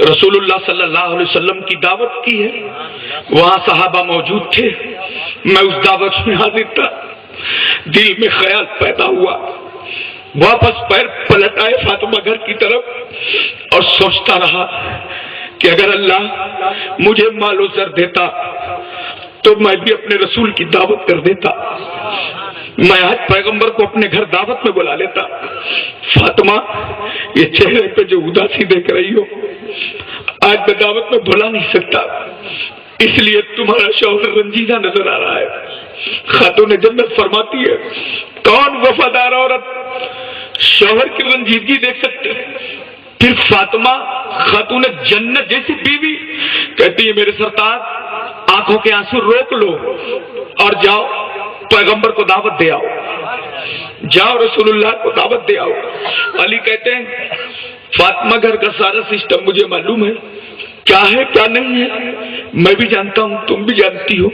رسول اللہ صلی اللہ علیہ وسلم کی دعوت کی ہے، وہاں صحابہ موجود تھے، میں اس دعوت میں حاضر تھا، دل میں خیال پیدا ہوا، واپس پیر پلٹ آئے فاطمہ گھر کی طرف اور سوچتا رہا کہ اگر اللہ مجھے مال و زر دیتا تو میں بھی اپنے رسول کی دعوت کر دیتا، میں آج پیغمبر کو اپنے گھر دعوت میں بلا لیتا۔ فاطمہ، یہ چہرے پہ جو اداسی دیکھ رہی ہو آج میں دعوت میں بلا نہیں سکتا، اس لیے تمہارا شوہر رنجیدہ نظر آ رہا ہے۔ خاتون جنت فرماتی ہے کون وفادار عورت شوہر کی رنجیدگی دیکھ سکتی؟ پھر فاطمہ خاتون جنت جیسی بیوی کہتی ہے میرے سرتاج آنکھوں کے آنسو روک لو اور جاؤ پیغمبر کو دعوت دے آؤ، جاؤ رسول اللہ کو دعوت دے آؤ۔ علی کہتے ہیں فاطمہ گھر کا سارا سسٹم مجھے معلوم ہے، کیا ہے کیا نہیں ہے میں بھی جانتا ہوں، تم بھی جانتی ہو،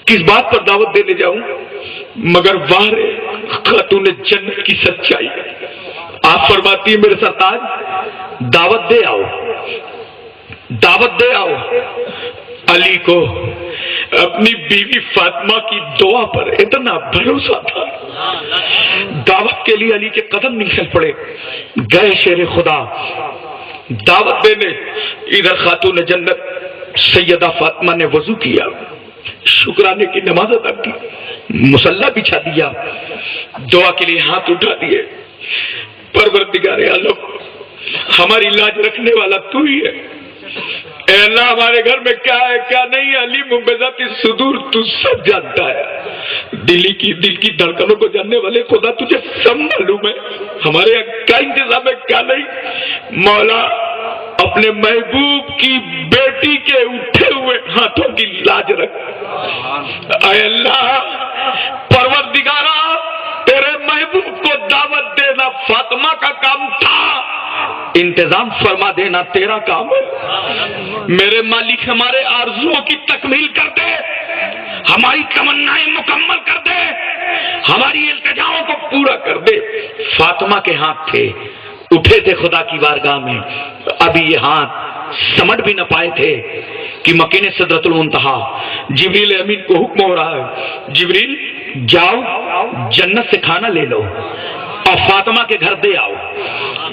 کس بات پر دعوت دینے جاؤں، مگر واہ رے خاتون جنت کی سچائی۔ آپ فرماتی ہے میرے سرتاج دعوت دے آؤ، دعوت دے آؤ۔ علی کو اپنی بیوی فاطمہ کی دعا پر اتنا بھروسہ تھا، دعوت کے لیے علی کے قدم نکل پڑے، گئے شیر خدا دعوت دینے۔ ادھر خاتون جنت سیدہ فاطمہ نے وضو کیا، شکرانے کی نماز ادا کی، مصلی بچھا دیا، دعا کے لیے ہاتھ اٹھا دیے، پروردگار عالم ہماری لاج رکھنے والا تو ہی ہے، اے اللہ ہمارے گھر میں کیا ہے کیا نہیں ہے، علی بذات الصدور تو سب جانتا ہے، دل کی دھڑکنوں کو جاننے والے خدا تجھے سب معلوم ہے، ہمارے یہاں کیا انتظام ہے کیا نہیں۔ مولا اپنے محبوب کی بیٹی کے اٹھے ہوئے ہاتھوں کی لاج رکھ، اے اللہ پروردگارا تیرے محبوب کو دعوت دینا فاطمہ کا کام تھا، انتظام فرما دینا تیرا کام ہے۔ میرے مالک ہمارے آرزوؤں کی تکمیل کر دے، ہماری تمنائیں مکمل کر دے، ہماری التجاؤں کو پورا کر دے۔ فاطمہ کے ہاتھ تھے، اٹھے تھے خدا کی بارگاہ میں، ابھی یہ ہاتھ سمٹ بھی نہ پائے تھے کہ مکین سدرۃ المنتہا جبریل امین کو حکم ہو رہا ہے جبریل جاؤ جنت سے کھانا لے لو اور فاطمہ کے گھر دے آؤ۔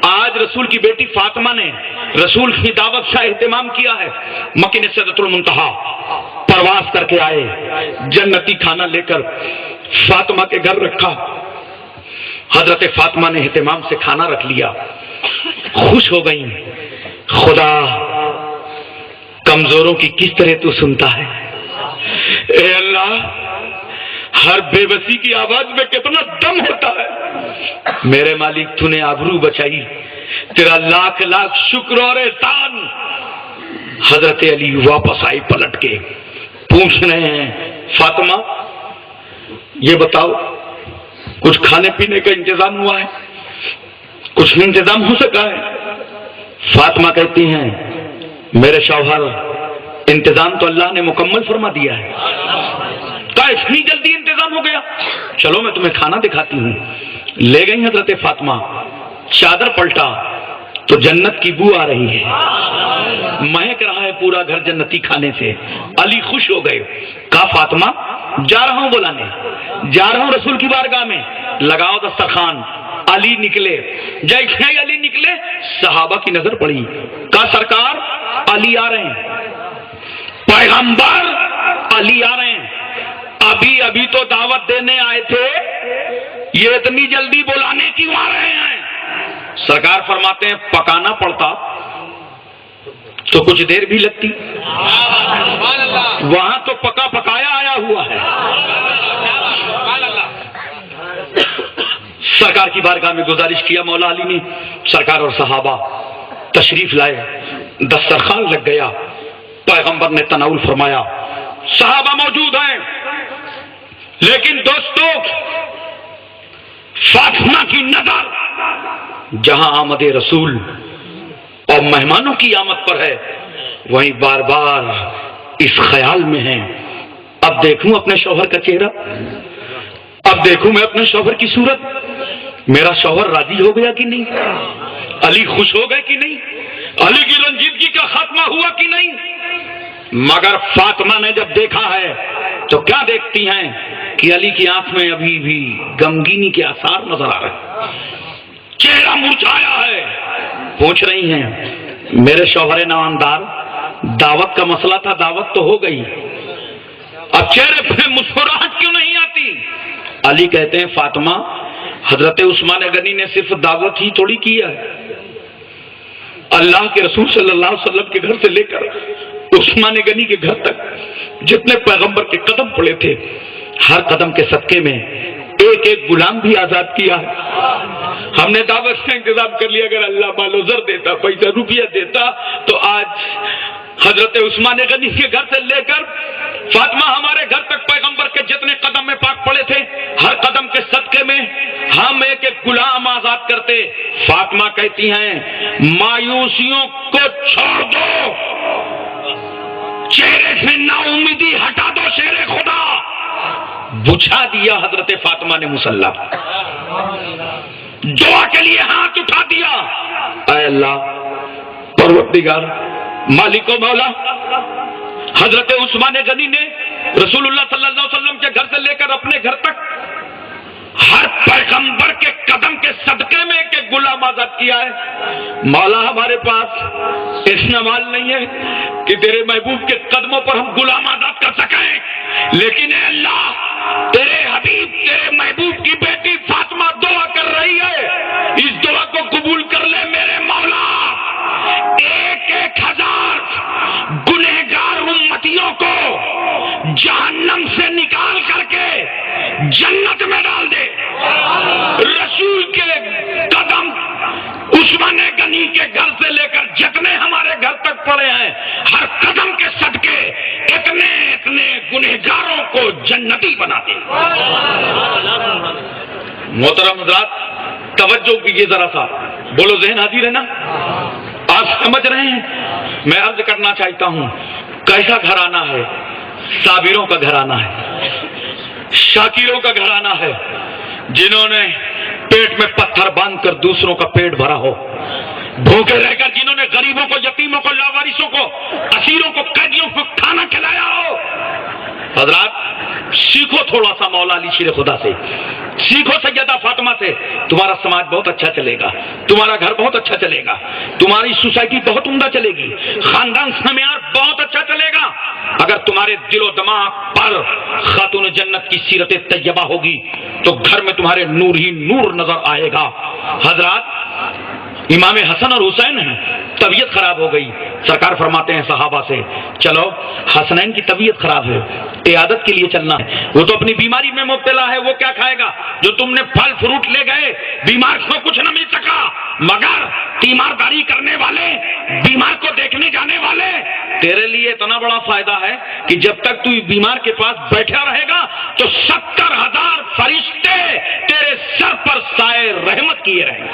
آج رسول کی بیٹی فاطمہ نے رسول کی دعوت کا اہتمام کیا ہے، مکین سدرۃ المنتہا پرواز کر کے آئے، جنتی کھانا لے کر فاطمہ کے گھر رکھا، حضرت فاطمہ نے اہتمام سے کھانا رکھ لیا، خوش ہو گئیں۔ خدا کمزوروں کی کس طرح تو سنتا ہے، اے اللہ ہر بے بسی کی آواز میں کتنا دم ہوتا ہے، میرے مالک تو نے آبرو بچائی، تیرا لاکھ لاکھ شکر اور احسان۔ حضرت علی واپس آئی پلٹ کے، پوچھ رہے ہیں فاطمہ یہ بتاؤ کچھ کھانے پینے کا انتظام ہوا ہے، کچھ انتظام ہو سکا ہے؟ فاطمہ کہتی ہیں میرے شوہر انتظام تو اللہ نے مکمل فرما دیا ہے، کہا اتنی جلدی انتظام ہو گیا، چلو میں تمہیں کھانا دکھاتی ہوں۔ لے گئی حضرت فاطمہ، چادر پلٹا تو جنت کی بو آ رہی ہے، مہک رہا ہے پورا گھر جنتی کھانے سے۔ علی خوش ہو گئے، کہا فاطمہ جا رہا ہوں بلانے، جا رہا ہوں رسول کی بارگاہ میں، لگاؤ دسترخوان۔ علی نکلے، جیسے ہی علی نکلے صحابہ کی نظر پڑی، کہا سرکار علی آ رہے ہیں، پیغمبر علی آ رہے ہیں، ابھی تو دعوت دینے آئے تھے، یہ اتنی جلدی بلانے کیوں آ رہے ہیں؟ سرکار فرماتے ہیں پکانا پڑتا تو کچھ دیر بھی لگتی، وہاں تو پکا پکایا آیا ہوا ہے۔ سرکار کی بارگاہ میں گزارش کیا، مولا علی نے، سرکار اور صحابہ تشریف لائے، دسترخوان لگ گیا، پیغمبر نے تناول فرمایا، صحابہ موجود ہیں، لیکن دوستو فاطمہ کی نظر جہاں آمد رسول اور مہمانوں کی آمد پر ہے، وہیں بار بار اس خیال میں ہیں اب دیکھوں اپنے شوہر کا چہرہ، اب دیکھوں میں اپنے شوہر کی صورت، میرا شوہر راضی ہو گیا کہ نہیں، علی خوش ہو گئے کہ نہیں۔ علی کی رنجیدگی کا خاتمہ ہوا کہ نہیں؟ مگر فاطمہ نے جب دیکھا ہے تو کیا دیکھتی ہیں کہ علی کی آنکھ میں ابھی بھی غمگینی کے آثار نظر آ رہے ہیں، چہرہ مرجھایا ہے۔ پوچھ رہی ہیں میرے شوہر نامدار، دعوت کا مسئلہ تھا، دعوت تو ہو گئی، اب چہرے پہ مسکراہٹ کیوں نہیں آتی؟ علی کہتے ہیں فاطمہ، حضرت عثمان غنی نے صرف دعوت ہی تھوڑی کیا ہے، اللہ کے رسول صلی اللہ علیہ وسلم کے گھر سے لے کر عثمان غنی کے گھر تک جتنے پیغمبر کے قدم پڑے تھے، ہر قدم کے صدقے میں ایک ایک غلام بھی آزاد کیا ہے۔ ہم نے دعوت کا انتظام کر لیا، اگر اللہ مال و زر دیتا، پیسہ روپیہ دیتا، تو آج حضرت عثمان غنی کے گھر سے لے کر فاطمہ ہمارے گھر تک پیغمبر کے جتنے قدم میں پاک پڑے تھے، ہر قدم کے صدقے میں ہم ایک ایک غلام آزاد کرتے۔ فاطمہ کہتی ہیں مایوسیوں کو چھوڑ دو، چہرے سے نا امیدی ہٹا دو، شیر خدا بجھا دیا حضرت فاطمہ نے مصلی، دعا کے لیے ہاتھ اٹھا دیا، اے اللہ پروردگار مالک و مولا، حضرت عثمان غنی نے رسول اللہ صلی اللہ علیہ وسلم کے گھر سے لے کر اپنے گھر تک ہر پیغمبر کے قدم کے صدقے میں ایک ایک غلام آزاد کیا ہے۔ مولا ہمارے پاس اتنا مال نہیں ہے کہ تیرے محبوب کے قدموں پر ہم غلام آزاد کر سکیں، لیکن اے اللہ تیرے حبیب تیرے محبوب کی بیٹی فاطمہ دعا کر رہی ہے، اس دعا کو قبول کر لے میرے مولا۔ ایک ایک ہزار گنہگار امتیوں کو جہنم سے نکال کر کے جنت میں ڈال دے۔ رسول کے قدم عثمان غنی کے گھر سے لے کر جتنے ہمارے گھر تک پڑے ہیں، ہر قدم کے صدقے اتنے اتنے گنہگاروں کو جنتی بنا دے۔ محترم حضرات توجہ کیجیے ذرا سا، بولو ذہن حاضر ہے نا؟ آپ سمجھ رہے ہیں؟ میں عرض کرنا چاہتا ہوں کیسا گھرانہ ہے؟ صابروں کا گھرانہ ہے، شاکروں کا گھرانہ ہے، جنہوں نے پیٹ میں پتھر باندھ کر دوسروں کا پیٹ بھرا ہو، بھوکے رہ کر جنہوں نے غریبوں کو، یتیموں کو، لاوارثوں کو، اسیروں کو، قیدیوں کو کھانا کھلایا ہو۔ حضرات سیکھو تھوڑا سا مولا علی شیر خدا سے، سیکھو سیدہ فاطمہ سے، تمہارا سماج بہت اچھا چلے گا، تمہارا گھر بہت اچھا چلے گا، تمہاری سوسائٹی بہت عمدہ چلے گی، خاندان سمیار بہت اچھا چلے گا اگر تمہارے دل و دماغ پر خاتون جنت کی سیرت طیبہ ہوگی تو گھر میں تمہارے نور ہی نور نظر آئے گا۔ حضرات امام حسن اور حسین ہیں، طبیعت خراب ہو گئی، سرکار فرماتے ہیں صحابہ سے چلو حسنین کی طبیعت خراب ہے، عیادت کے لیے چلنا ہے، وہ تو اپنی بیماری میں مبتلا ہے، وہ کیا کھائے گا؟ جو تم نے پھل فروٹ لے گئے، بیمار کو کچھ نہ مل سکا، مگر تیمارداری کرنے والے، بیمار کو دیکھنے جانے والے، تیرے لیے اتنا بڑا فائدہ ہے کہ جب تک تو بیمار کے پاس بیٹھا رہے گا تو 70,000 فرشتے تیرے سر پر سائے رحمت کیے رہیں گے۔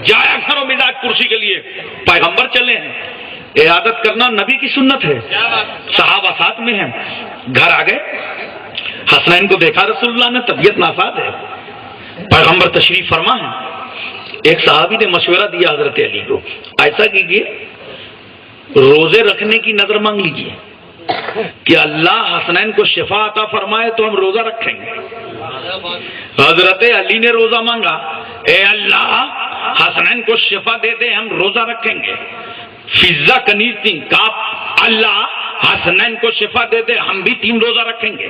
جایا کرو مزاج کرسی کے لیے، پیغمبر چلے ہیں، عیادت کرنا نبی کی سنت ہے، صحابہ ساتھ میں ہیں، گھر آ گئے، حسنین کو دیکھا رسول اللہ نے، طبیعت ناساز ہے، پیغمبر تشریف فرما ہے۔ ایک صحابی نے مشورہ دیا حضرت علی کو، ایسا کیجیے روزے رکھنے کی نظر مانگ لیجیے کہ اللہ حسنین کو شفا عطا فرمائے تو ہم روزہ رکھیں گے۔ حضرت علی نے روزہ مانگا، اے اللہ حسنین کو شفا دے دے ہم روزہ رکھیں گے۔ فضا کنیز تھی، کہا اللہ حسنین کو شفا دے دے ہم بھی 3 روزہ رکھیں گے۔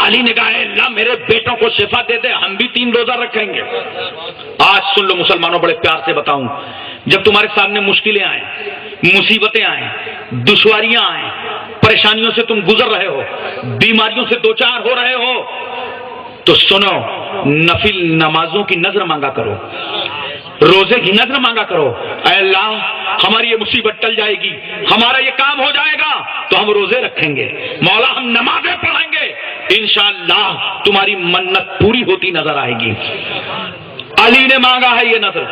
علی نے کہا اے اللہ میرے بیٹوں کو شفا دے دے ہم بھی 3 روزہ رکھیں گے۔ آج سن لو مسلمانوں، بڑے پیار سے بتاؤں، جب تمہارے سامنے مشکلیں آئیں، مصیبتیں آئیں، دشواریاں آئیں، پریشانیوں سے تم گزر رہے ہو، بیماریوں سے دوچار ہو رہے ہو، تو سنو نفل نمازوں کی نظر مانگا کرو، روزے کی نظر مانگا کرو، اے اللہ ہماری یہ مصیبت ٹل جائے گی، ہمارا یہ کام ہو جائے گا تو ہم روزے رکھیں گے، مولا ہم نمازیں پڑھیں گے، انشاءاللہ تمہاری منت پوری ہوتی نظر آئے گی۔ علی نے مانگا ہے یہ نظر،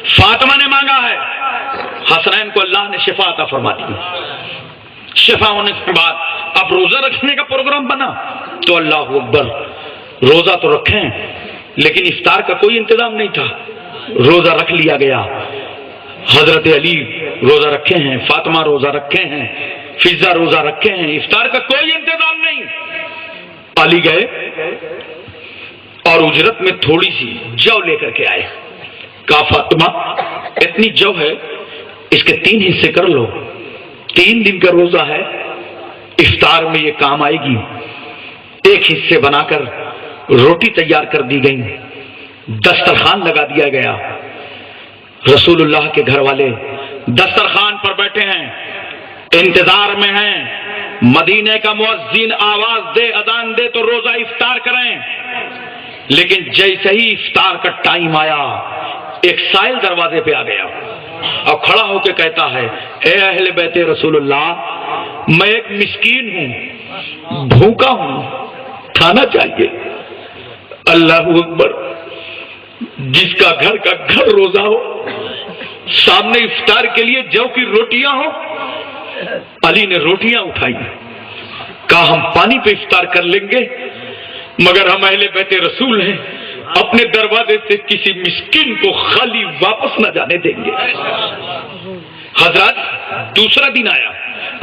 فاطمہ نے مانگا ہے، حسنین کو اللہ نے شفا عطا فرما دی۔ شفا ہونے کے بعد اب روزہ رکھنے کا پروگرام بنا تو اللہ اکبر، روزہ تو رکھیں لیکن افطار کا کوئی انتظام نہیں تھا، روزہ رکھ لیا گیا۔ حضرت علی روزہ رکھے ہیں، فاطمہ روزہ رکھے ہیں، فضا روزہ رکھے ہیں، افطار کا کوئی انتظام نہیں. علی گئے اور اجرت میں تھوڑی سی جو لے کر کے آئے. کہا فاطمہ اتنی جو ہے اس کے 3 حصے کر لو، 3 دن کا روزہ ہے، افطار میں یہ کام آئے گی. 1 حصے بنا کر روٹی تیار کر دی گئی، دسترخوان لگا دیا گیا. رسول اللہ کے گھر والے دسترخوان پر بیٹھے ہیں، انتظار میں ہیں. مدینے کا مؤذن آواز دے، اذان دے تو روزہ افطار کریں. لیکن جیسے ہی افطار کا ٹائم آیا ایک سائل دروازے پہ آ گیا اور کھڑا ہو کے کہتا ہے اے اہل بیت رسول اللہ، میں ایک مسکین ہوں، بھوکا ہوں، کھانا چاہیے. اللہ اکبر. جس کا گھر روزہ ہو، سامنے افطار کے لیے جو کی روٹیاں ہو. علی نے روٹیاں اٹھائی، کہا ہم پانی پہ افطار کر لیں گے مگر ہم اہل بیت رسول ہیں، اپنے دروازے سے کسی مسکین کو خالی واپس نہ جانے دیں گے. حضرات دوسرا دن آیا.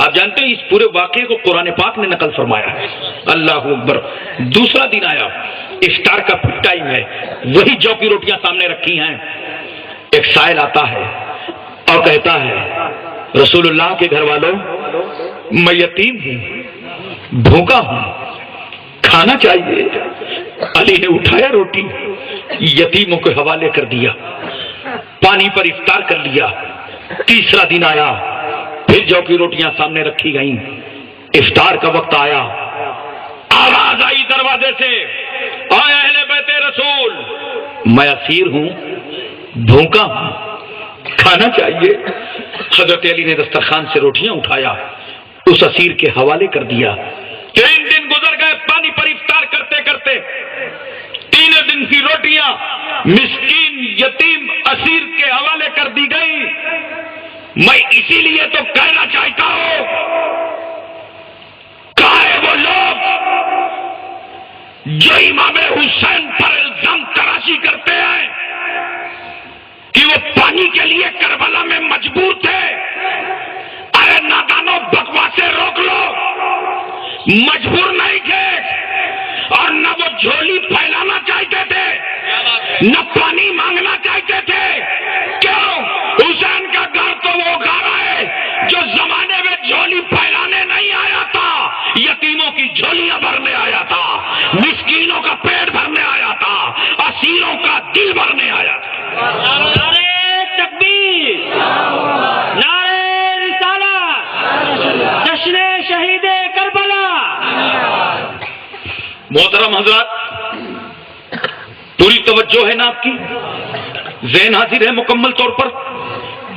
آپ جانتے ہیں اس پورے واقعے کو قرآن پاک نے نقل فرمایا ہے. اللہ اکبر. دوسرا دن آیا، افطار کا ٹائم ہے، وہی جو کی روٹیاں سامنے رکھی ہیں. ایک سائل آتا ہے اور کہتا ہے رسول اللہ کے گھر والوں، میں یتیم ہوں، بھوکا ہوں، کھانا چاہیے. علی نے اٹھایا روٹی، یتیموں کے حوالے کر دیا، پانی پر افطار کر لیا. تیسرا دن آیا، پھر جو کی روٹیاں سامنے رکھی گئیں. افطار کا وقت آیا، آواز آئی دروازے سے اے اہل بیت رسول، میں اسیر ہوں، بھوکا ہوں، کھانا چاہیے. حضرت علی نے دسترخوان سے روٹیاں اٹھایا، اس اسیر کے حوالے کر دیا. 3 دن گزر گئے پانی پر افطار کرتے کرتے. 3 دن کی روٹیاں مسکین یتیم اسیر کے حوالے کر دی گئی. میں اسی لیے تو کہنا چاہتا ہوں، کہے وہ لوگ جو امام حسین پر الزام تراشی کرتے ہیں کہ وہ پانی کے لیے کربلا میں مجبور تھے. ارے نادانوں، بکواسیں روک لو. مجبور نہیں تھے اور نہ وہ جھولی پھیلانا چاہتے تھے، نہ پانی مانگنا چاہتے تھے. کیوں؟ حسین کا گھر تو وہ گھر ہے جو زمانے میں جھولی پھیلانے نہیں آیا تھا، یتیموں کی جھولیاں بھرنے آیا تھا، مسکینوں کا پیٹ بھرنے آیا تھا، اسیروں کا دل بھرنے آیا تھا. نعرہ تکبیر، نعرہ رسالت، جشن شہید کربلا. محترم حضرات، پوری توجہ ہے نا آپ کی؟ ذہن حاضر ہے مکمل طور پر؟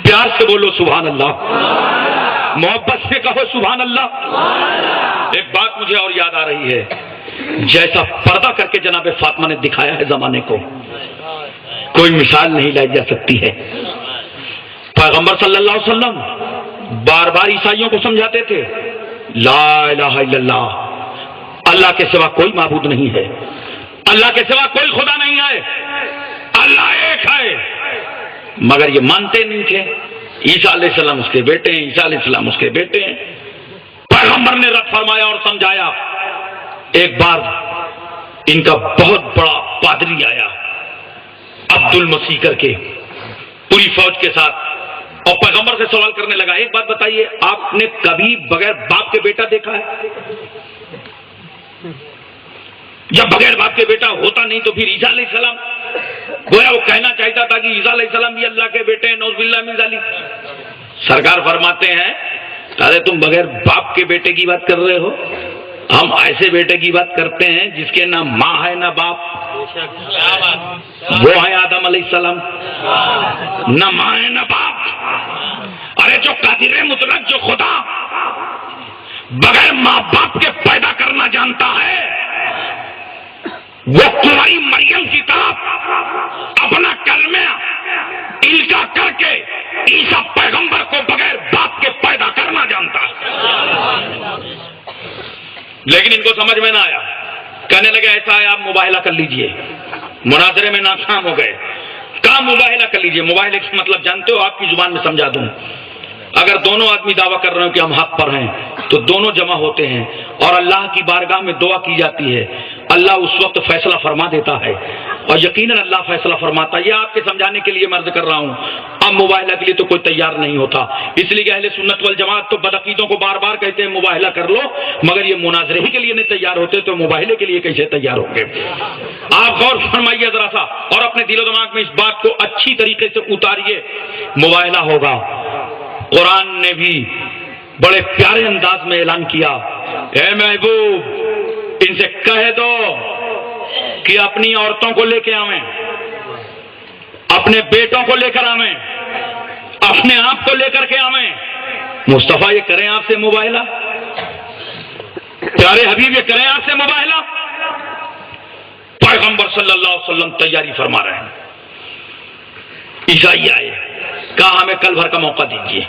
پیار سے بولو سبحان اللہ، محبت سے کہو سبحان اللہ. ایک بات مجھے اور یاد آ رہی ہے، جیسا پردہ کر کے جناب فاطمہ نے دکھایا ہے زمانے کو، کوئی مثال نہیں لائی جا سکتی ہے. پیغمبر صلی اللہ علیہ وسلم بار بار عیسائیوں کو سمجھاتے تھے لا الہ الا اللہ، اللہ کے سوا کوئی معبود نہیں ہے، اللہ کے سوا کوئی خدا نہیں ہے، اللہ ایک ہے. مگر یہ مانتے نہیں تھے. عیسیٰ علیہ السلام اس کے بیٹے ہیں، عیسیٰ علیہ السلام اس کے بیٹے ہیں. پیغمبر نے رد فرمایا اور سمجھایا. ایک بار ان کا بہت بڑا پادری آیا عبد المسیح کر کے پوری فوج کے ساتھ، اور پیغمبر سے سوال کرنے لگا ایک بات بتائیے، آپ نے کبھی بغیر باپ کے بیٹا دیکھا ہے؟ جب بغیر باپ کے بیٹا ہوتا نہیں تو پھر عیسیٰ علیہ السلام، گویا وہ کہنا چاہتا تھا کہ عیسیٰ علیہ السلام بھی اللہ کے بیٹے ہیں، نعوذ باللہ من ذالک. سرکار فرماتے ہیں ارے تم بغیر باپ کے بیٹے کی بات کر رہے ہو، ہم ایسے بیٹے کی بات کرتے ہیں جس کے نہ ماں ہے نہ باپ. وہ ہے آدم علیہ السلام، نہ ماں ہے نہ باپ. ارے جو قادر مطلق، جو خدا بغیر ماں باپ کے پیدا کرنا جانتا ہے، وہ کنواری مریم کی طرف اپنا کلمہ القا کر کے عیسیٰ پیغمبر کو بغیر باپ کے پیدا کرنا جانتا ہے. لیکن ان کو سمجھ میں نہ آیا، کہنے لگے ایسا ہے آپ مباہلہ کر لیجئے. مناظرے میں ناکام ہو گئے. کہا آپ مباہلہ کر لیجئے. مباہلے کا مطلب جانتے ہو؟ آپ کی زبان میں سمجھا دوں. اگر دونوں آدمی دعویٰ کر رہے ہوں کہ ہم حق پر ہیں تو دونوں جمع ہوتے ہیں اور اللہ کی بارگاہ میں دعا کی جاتی ہے. اللہ اس وقت فیصلہ فرما دیتا ہے اور یقیناً اللہ فیصلہ فرماتا ہے. یہ آپ کے سمجھانے کے لیے مرض کر رہا ہوں. اب مباہلہ کے لیے تو کوئی تیار نہیں ہوتا. اس لیے کہ اہل سنت والجماعت تو بدعقیدوں کو بار بار کہتے ہیں مباہلہ کر لو، مگر یہ مناظرے ہی کے لیے نہیں تیار ہوتے تو مباہلے کے لیے کیسے تیار ہوں گے؟ آپ غور فرمائیے ذرا سا اور اپنے دل و دماغ میں اس بات کو اچھی طریقے سے اتاریے. مباہلہ ہوگا. قرآن نے بھی بڑے پیارے انداز میں اعلان کیا، اے محبوب ان سے کہہ دو کہ اپنی عورتوں کو لے کے آویں، اپنے بیٹوں کو لے کر آویں، اپنے آپ کو لے کر کے آویں. مصطفیٰ یہ کریں آپ سے مباہلہ؟ پیارے حبیب یہ کریں آپ سے مباہلہ؟ پیغمبر صلی اللہ علیہ وسلم تیاری فرما رہے ہیں. عیسائی آئے، کہا ہمیں کل بھر کا موقع دیجیے،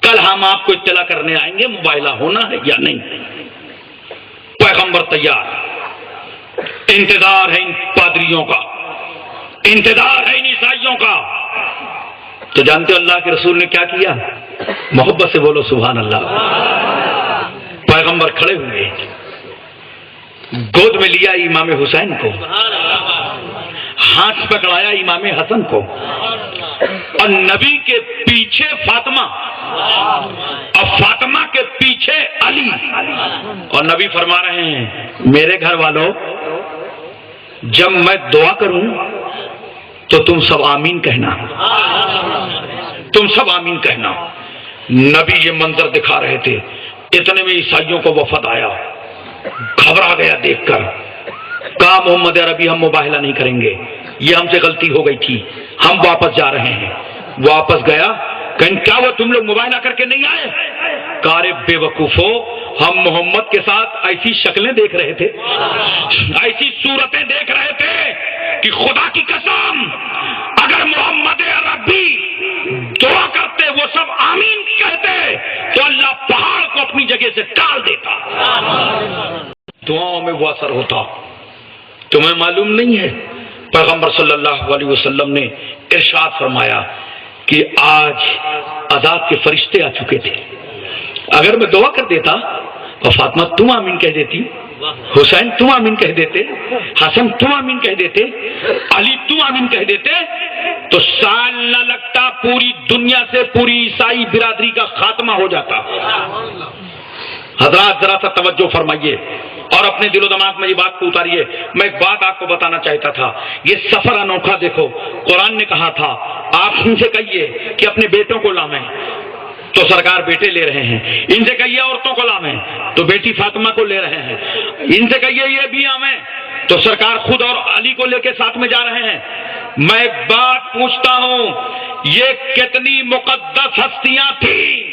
کل ہم آپ کو اطلاع کرنے آئیں گے مباہلہ ہونا ہے یا نہیں. پیغمبر تیار. انتظار ہے ان پادریوں کا، انتظار ہے ان عیسائیوں کا. تو جانتے ہو اللہ کے رسول نے کیا کیا؟ محبت سے بولو سبحان اللہ. پیغمبر کھڑے ہوئے، گود میں لیا امام حسین کو، ہاتھ پکڑایا امام حسن کو، اور نبی کے پیچھے فاطمہ اور فاطمہ کے پیچھے علی. اور نبی فرما رہے ہیں میرے گھر والوں جب میں دعا کروں تو تم سب آمین کہنا، تم سب آمین کہنا. نبی یہ منظر دکھا رہے تھے. اتنے میں عیسائیوں کو وفد آیا، گھبرا گیا دیکھ کر. کہا محمد عربی ہم مباہلہ نہیں کریں گے، یہ ہم سے غلطی ہو گئی تھی، ہم واپس جا رہے ہیں. واپس گیا. کہیں کیا وہ تم لوگ مباہلہ کر کے نہیں آئے؟ کارے بے وقوفو، ہم محمد کے ساتھ ایسی شکلیں دیکھ رہے تھے، ایسی صورتیں دیکھ رہے تھے کہ خدا کی قسم اگر محمد عربی دعا کرتے وہ سب آمین کہتے تو اللہ پہاڑ کو اپنی جگہ سے ٹال دیتا. دعاؤں میں وہ اثر ہوتا. تمہیں معلوم نہیں ہے پیغمبر صلی اللہ علیہ وسلم نے ارشاد فرمایا کہ آج عذاب کے فرشتے آ چکے تھے. اگر میں دعا کر دیتا اور فاطمہ تم آمین کہہ دیتی، حسین تم آمین کہہ دیتے، حسن تم آمین کہہ دیتے، علی تم آمین کہہ دیتے، تو سال نہ لگتا پوری دنیا سے پوری عیسائی برادری کا خاتمہ ہو جاتا. حضرات ذرا سا توجہ فرمائیے اور اپنے دل و دماغ میں یہ بات کو اتاریے. میں ایک بات آپ کو بتانا چاہتا تھا. یہ سفر انوکھا دیکھو. قرآن نے کہا تھا آپ ان سے کہیے کہ اپنے بیٹوں کو لائیں، تو سرکار بیٹے لے رہے ہیں. ان سے کہیے عورتوں کو لائیں، تو بیٹی فاطمہ کو لے رہے ہیں. ان سے کہیے یہ بھی آویں، تو سرکار خود اور علی کو لے کے ساتھ میں جا رہے ہیں. میں ایک بات پوچھتا ہوں، یہ کتنی مقدس ہستیاں تھیں؟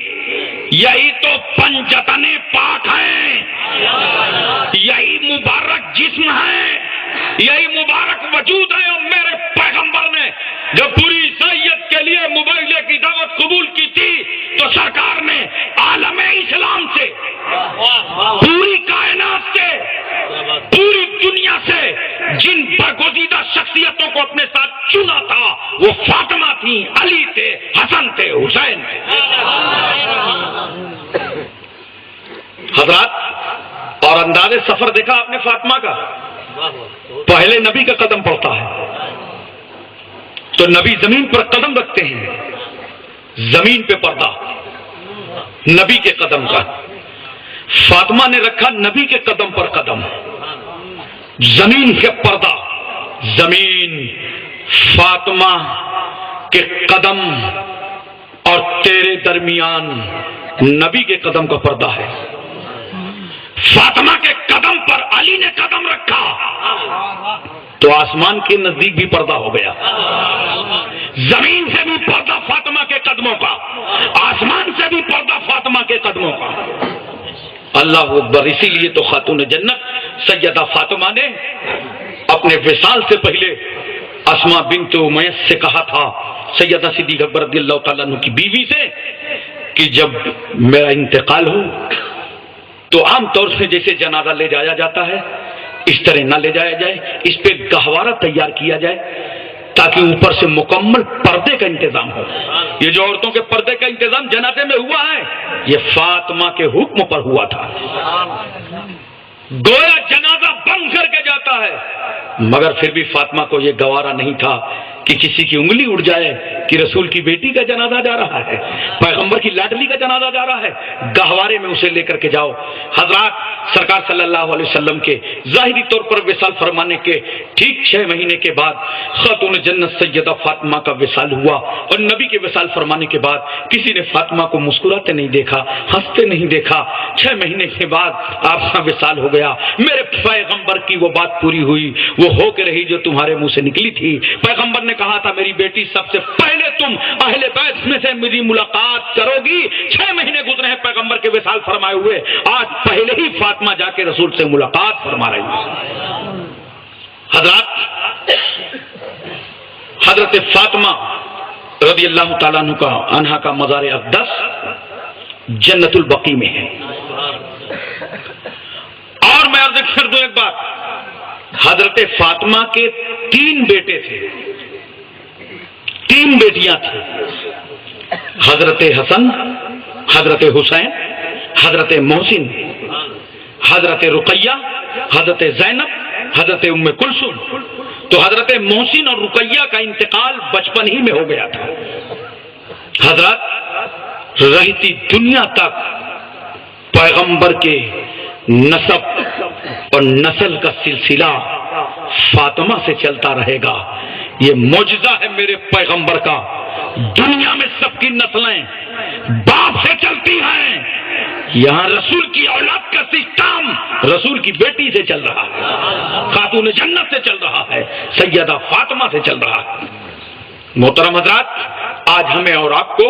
یہی تو پنجتن پاک ہیں، یہی مبارک جسم ہے، یہی مبارک وجود ہے. اور میرے پیغمبر نے جب پوری عیسائیت کے لیے مباہلے کی دعوت قبول کی تھی تو سرکار نے عالم اسلام سے، پوری کائنات سے، پوری دنیا سے جن برگزیدہ شخصیتوں کو اپنے ساتھ چنا تھا وہ فاطمہ تھی، علی تھے، حسن تھے، حسین تھے. حضرات اور انداز سفر دیکھا آپ نے فاطمہ کا؟ پہلے نبی کا قدم پڑتا ہے تو نبی زمین پر قدم رکھتے ہیں، زمین پہ پردہ نبی کے قدم کا. فاطمہ نے رکھا نبی کے قدم پر قدم، زمین کے پردہ، زمین فاطمہ کے قدم اور تیرے درمیان نبی کے قدم کا پردہ ہے. فاطمہ کے قدم پر علی نے قدم رکھا تو آسمان کے نزدیک بھی پردہ ہو گیا. زمین سے بھی پردہ فاطمہ کے قدموں کا، آسمان سے بھی پردہ فاطمہ کے قدموں کا. اللہ اکبر. اسی لیے تو خاتون جنت سیدہ فاطمہ نے اپنے وصال سے پہلے اسماء بنت امیس سے کہا تھا، سیدہ صدیقہ اکبر رضی اللہ تعالیٰ عنہ کی بیوی سے، کہ جب میرا انتقال ہو تو عام طور سے جیسے جنازہ لے جایا جاتا ہے اس طرح نہ لے جایا جائے، اس پہ گہوارہ تیار کیا جائے تاکہ اوپر سے مکمل پردے کا انتظام ہو. یہ جو عورتوں کے پردے کا انتظام جنازے میں ہوا ہے یہ فاطمہ کے حکم پر ہوا تھا. گویا جنازہ بند کر کے جاتا ہے مگر پھر بھی فاطمہ کو یہ گوارا نہیں تھا کہ کسی کی انگلی اڑ جائے کہ رسول کی بیٹی کا جنازہ جا رہا ہے, پیغمبر کی لاڈلی کا جنازہ جا رہا ہے, گہوارے میں اسے لے کر کے جاؤ. حضرات سرکار صلی اللہ علیہ وسلم کے ظاہری طور پر وصال فرمانے کے ٹھیک 6 مہینے کے بعد خاتون جنت سیدہ فاطمہ کا وصال ہوا, اور نبی کے وصال فرمانے کے بعد کسی نے فاطمہ کو مسکراتے نہیں دیکھا, ہنستے نہیں دیکھا. 6 مہینے کے بعد آپ کا وصال ہو گیا. میرے پیغمبر کی وہ بات پوری ہوئی, وہ ہو کے رہی جو تمہارے منہ سے نکلی تھی. پیغمبر نے کہا تھا میری بیٹی سب سے پہلے تم اہل بیت میں سے میری ملاقات کرو گی. 6 مہینے گزرے ہیں پیغمبر کے وصال فرمائے ہوئے, آج پہلے ہی فاطمہ جا کے رسول سے ملاقات فرما رہی ہے. حضرت فاطمہ رضی اللہ تعالیٰ عنہا کا مزار اقدس جنت البقیع میں ہے. اور میں عرض کر دوں ایک بات, حضرت فاطمہ کے 3 بیٹے تھے, 3 بیٹیاں تھیں, حضرت حسن, حضرت حسین, حضرت محسن, حضرت رقیہ, حضرت زینب, حضرت ام کلثوم. تو حضرت محسن اور رقیہ کا انتقال بچپن ہی میں ہو گیا تھا. حضرت رہتی دنیا تک پیغمبر کے نسب اور نسل کا سلسلہ فاطمہ سے چلتا رہے گا. یہ معجزہ ہے میرے پیغمبر کا. دنیا میں سب کی نسلیں باپ سے چلتی ہیں, یہاں رسول کی اولاد کا سسٹم رسول کی بیٹی سے چل رہا ہے, خاتون جنت سے چل رہا ہے, سیدہ فاطمہ سے چل رہا ہے. محترم حضرات, آج ہمیں اور آپ کو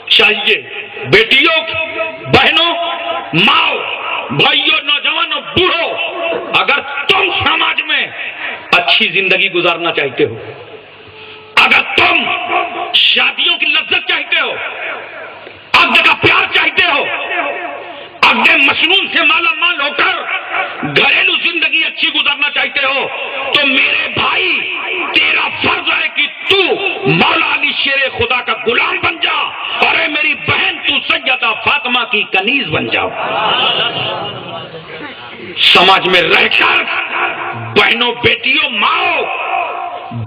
چاہیے بیٹیوں, بہنوں, ماؤں, بھائیوں, نوجوانوں, بوڑھوں, اگر تم سماج میں اچھی زندگی گزارنا چاہتے ہو, اگر تم شادیوں کی لذت چاہتے ہو, عقد کا پیار چاہتے ہو, عقد مشمول سے مالا مال ہو کر گھریلو زندگی اچھی گزارنا چاہتے ہو, تو میرے بھائی تیرا فرض ہے کہ تو مولا علی شیر خدا کا غلام بن جا, اور اے میری بہن تو سیدہ فاطمہ کی کنیز بن جاؤ. سماج میں رہ کر بہنوں, بیٹیوں, ماؤں,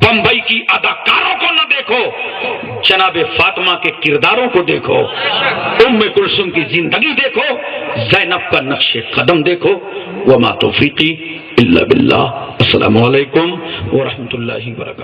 بمبئی کی اداکاروں کو نہ دیکھو, جناب فاطمہ کے کرداروں کو دیکھو, ام کلثوم کی زندگی دیکھو, زینب کا نقش قدم دیکھو. وما توفیقی الا باللہ. السلام علیکم ورحمۃ اللہ وبرکاتہ.